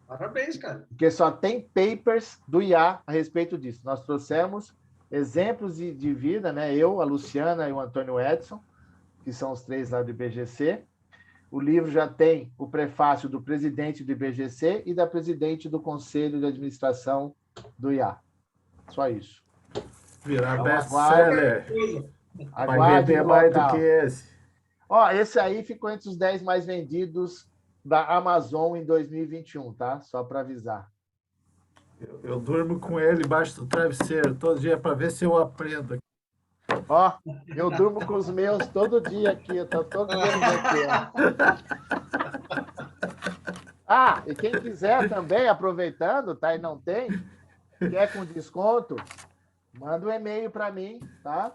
Parabéns, cara. Porque só tem papers do IA a respeito disso. Nós trouxemos exemplos de vida, né? Eu, a Luciana e o Antônio Edson, que são os 3 lá do IBGC. O livro já tem o prefácio do presidente do IBGC e da presidente do Conselho de Administração do IA. Só isso. Virar Então, best-seller. Vai Aguarde vender o mais do local. que esse. Ó, esse aí ficou entre os 10 mais vendidos da Amazon em 2021, tá? Só para avisar. Eu durmo com ele embaixo do travesseiro todo dia para ver se eu aprendo. Ó, eu durmo com os meus todo dia aqui, eu tô todo dia aqui, ó. E quem quiser também, aproveitando, tá? E não tem, quer com desconto, manda um e-mail para mim, tá?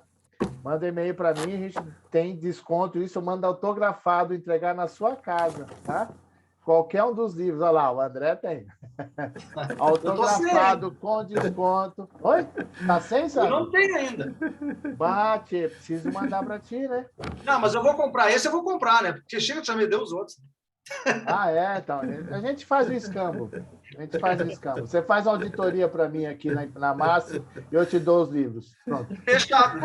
Manda um e-mail para mim, a gente tem desconto, isso eu mando autografado, entregar na sua casa, tá? Qualquer um dos livros, olha lá, o André tem. Autografado com desconto. Oi? Tá sem, sabe? Eu não tenho ainda. Bate, preciso mandar para ti, né? Não, mas eu vou comprar. Esse eu vou comprar, né? Porque chega de já me deu os outros. Então. A gente faz o escambo. Você faz auditoria para mim aqui na massa e eu te dou os livros. Pronto. Fechado.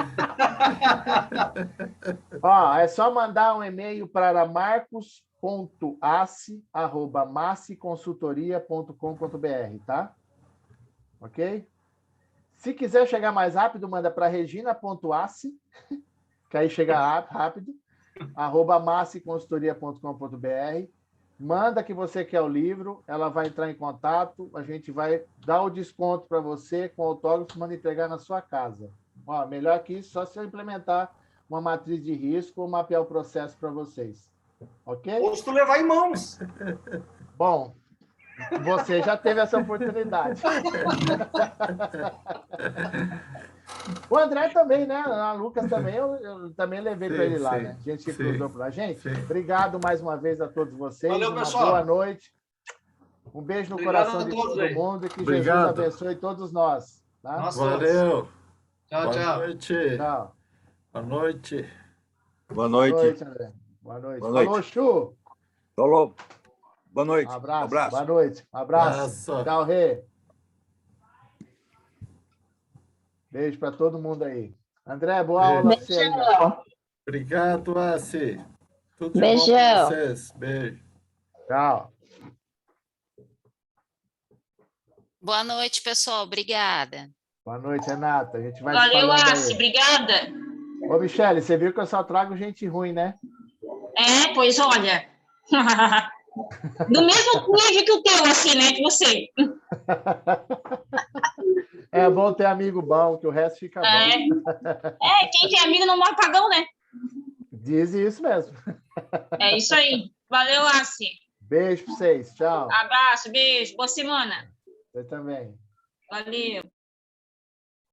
Ó, é só mandar um e-mail para marcos.assi@massiconsultoria.com.br, tá? Ok? Se quiser chegar mais rápido, manda para regina.assi, que aí chega rápido, @massiconsultoria.com.br. Manda que você quer o livro, ela vai entrar em contato, a gente vai dar o desconto para você com autógrafo, manda entregar na sua casa. Ó, melhor que isso, só se eu implementar uma matriz de risco ou mapear o processo para vocês. Ok? Ou se tu levar em mãos. Bom, você já teve essa oportunidade. O André também, né? A Lucas também, eu também levei para ele lá, né? A gente que cruzou por lá. Gente, obrigado mais uma vez a todos vocês. Valeu, uma pessoal. Boa noite. Um beijo no coração de todo mundo e que Jesus abençoe todos nós. Tá? Valeu. Tchau, Boa tchau. noite. Tchau. Boa noite. Boa noite. André. Boa noite. Boa noite. Falou, Chu. Falou. Boa noite. Um abraço. Abraço. Boa noite. Um abraço. Abraço. Tchau, Rê. Beijo para todo mundo aí. André, boa aula pra você aí. Beijão. Obrigado, Assi. Tudo de Beijão. bom para vocês. Beijo. Tchau. Boa noite, pessoal. Obrigada. Boa noite, Renata. A gente vai se Valeu, falando aí. Assi. Obrigada. Ô, Michele, você viu que eu só trago gente ruim, né? Pois olha. Do mesmo nível que o teu, assim, né? Que você. É bom ter amigo bom, que o resto fica bom. Quem tem amigo não morre pagão, né? Diz isso mesmo. É isso aí. Valeu, Assi. Beijo pra vocês. Tchau. Abraço, beijo. Boa semana. Você também. Valeu.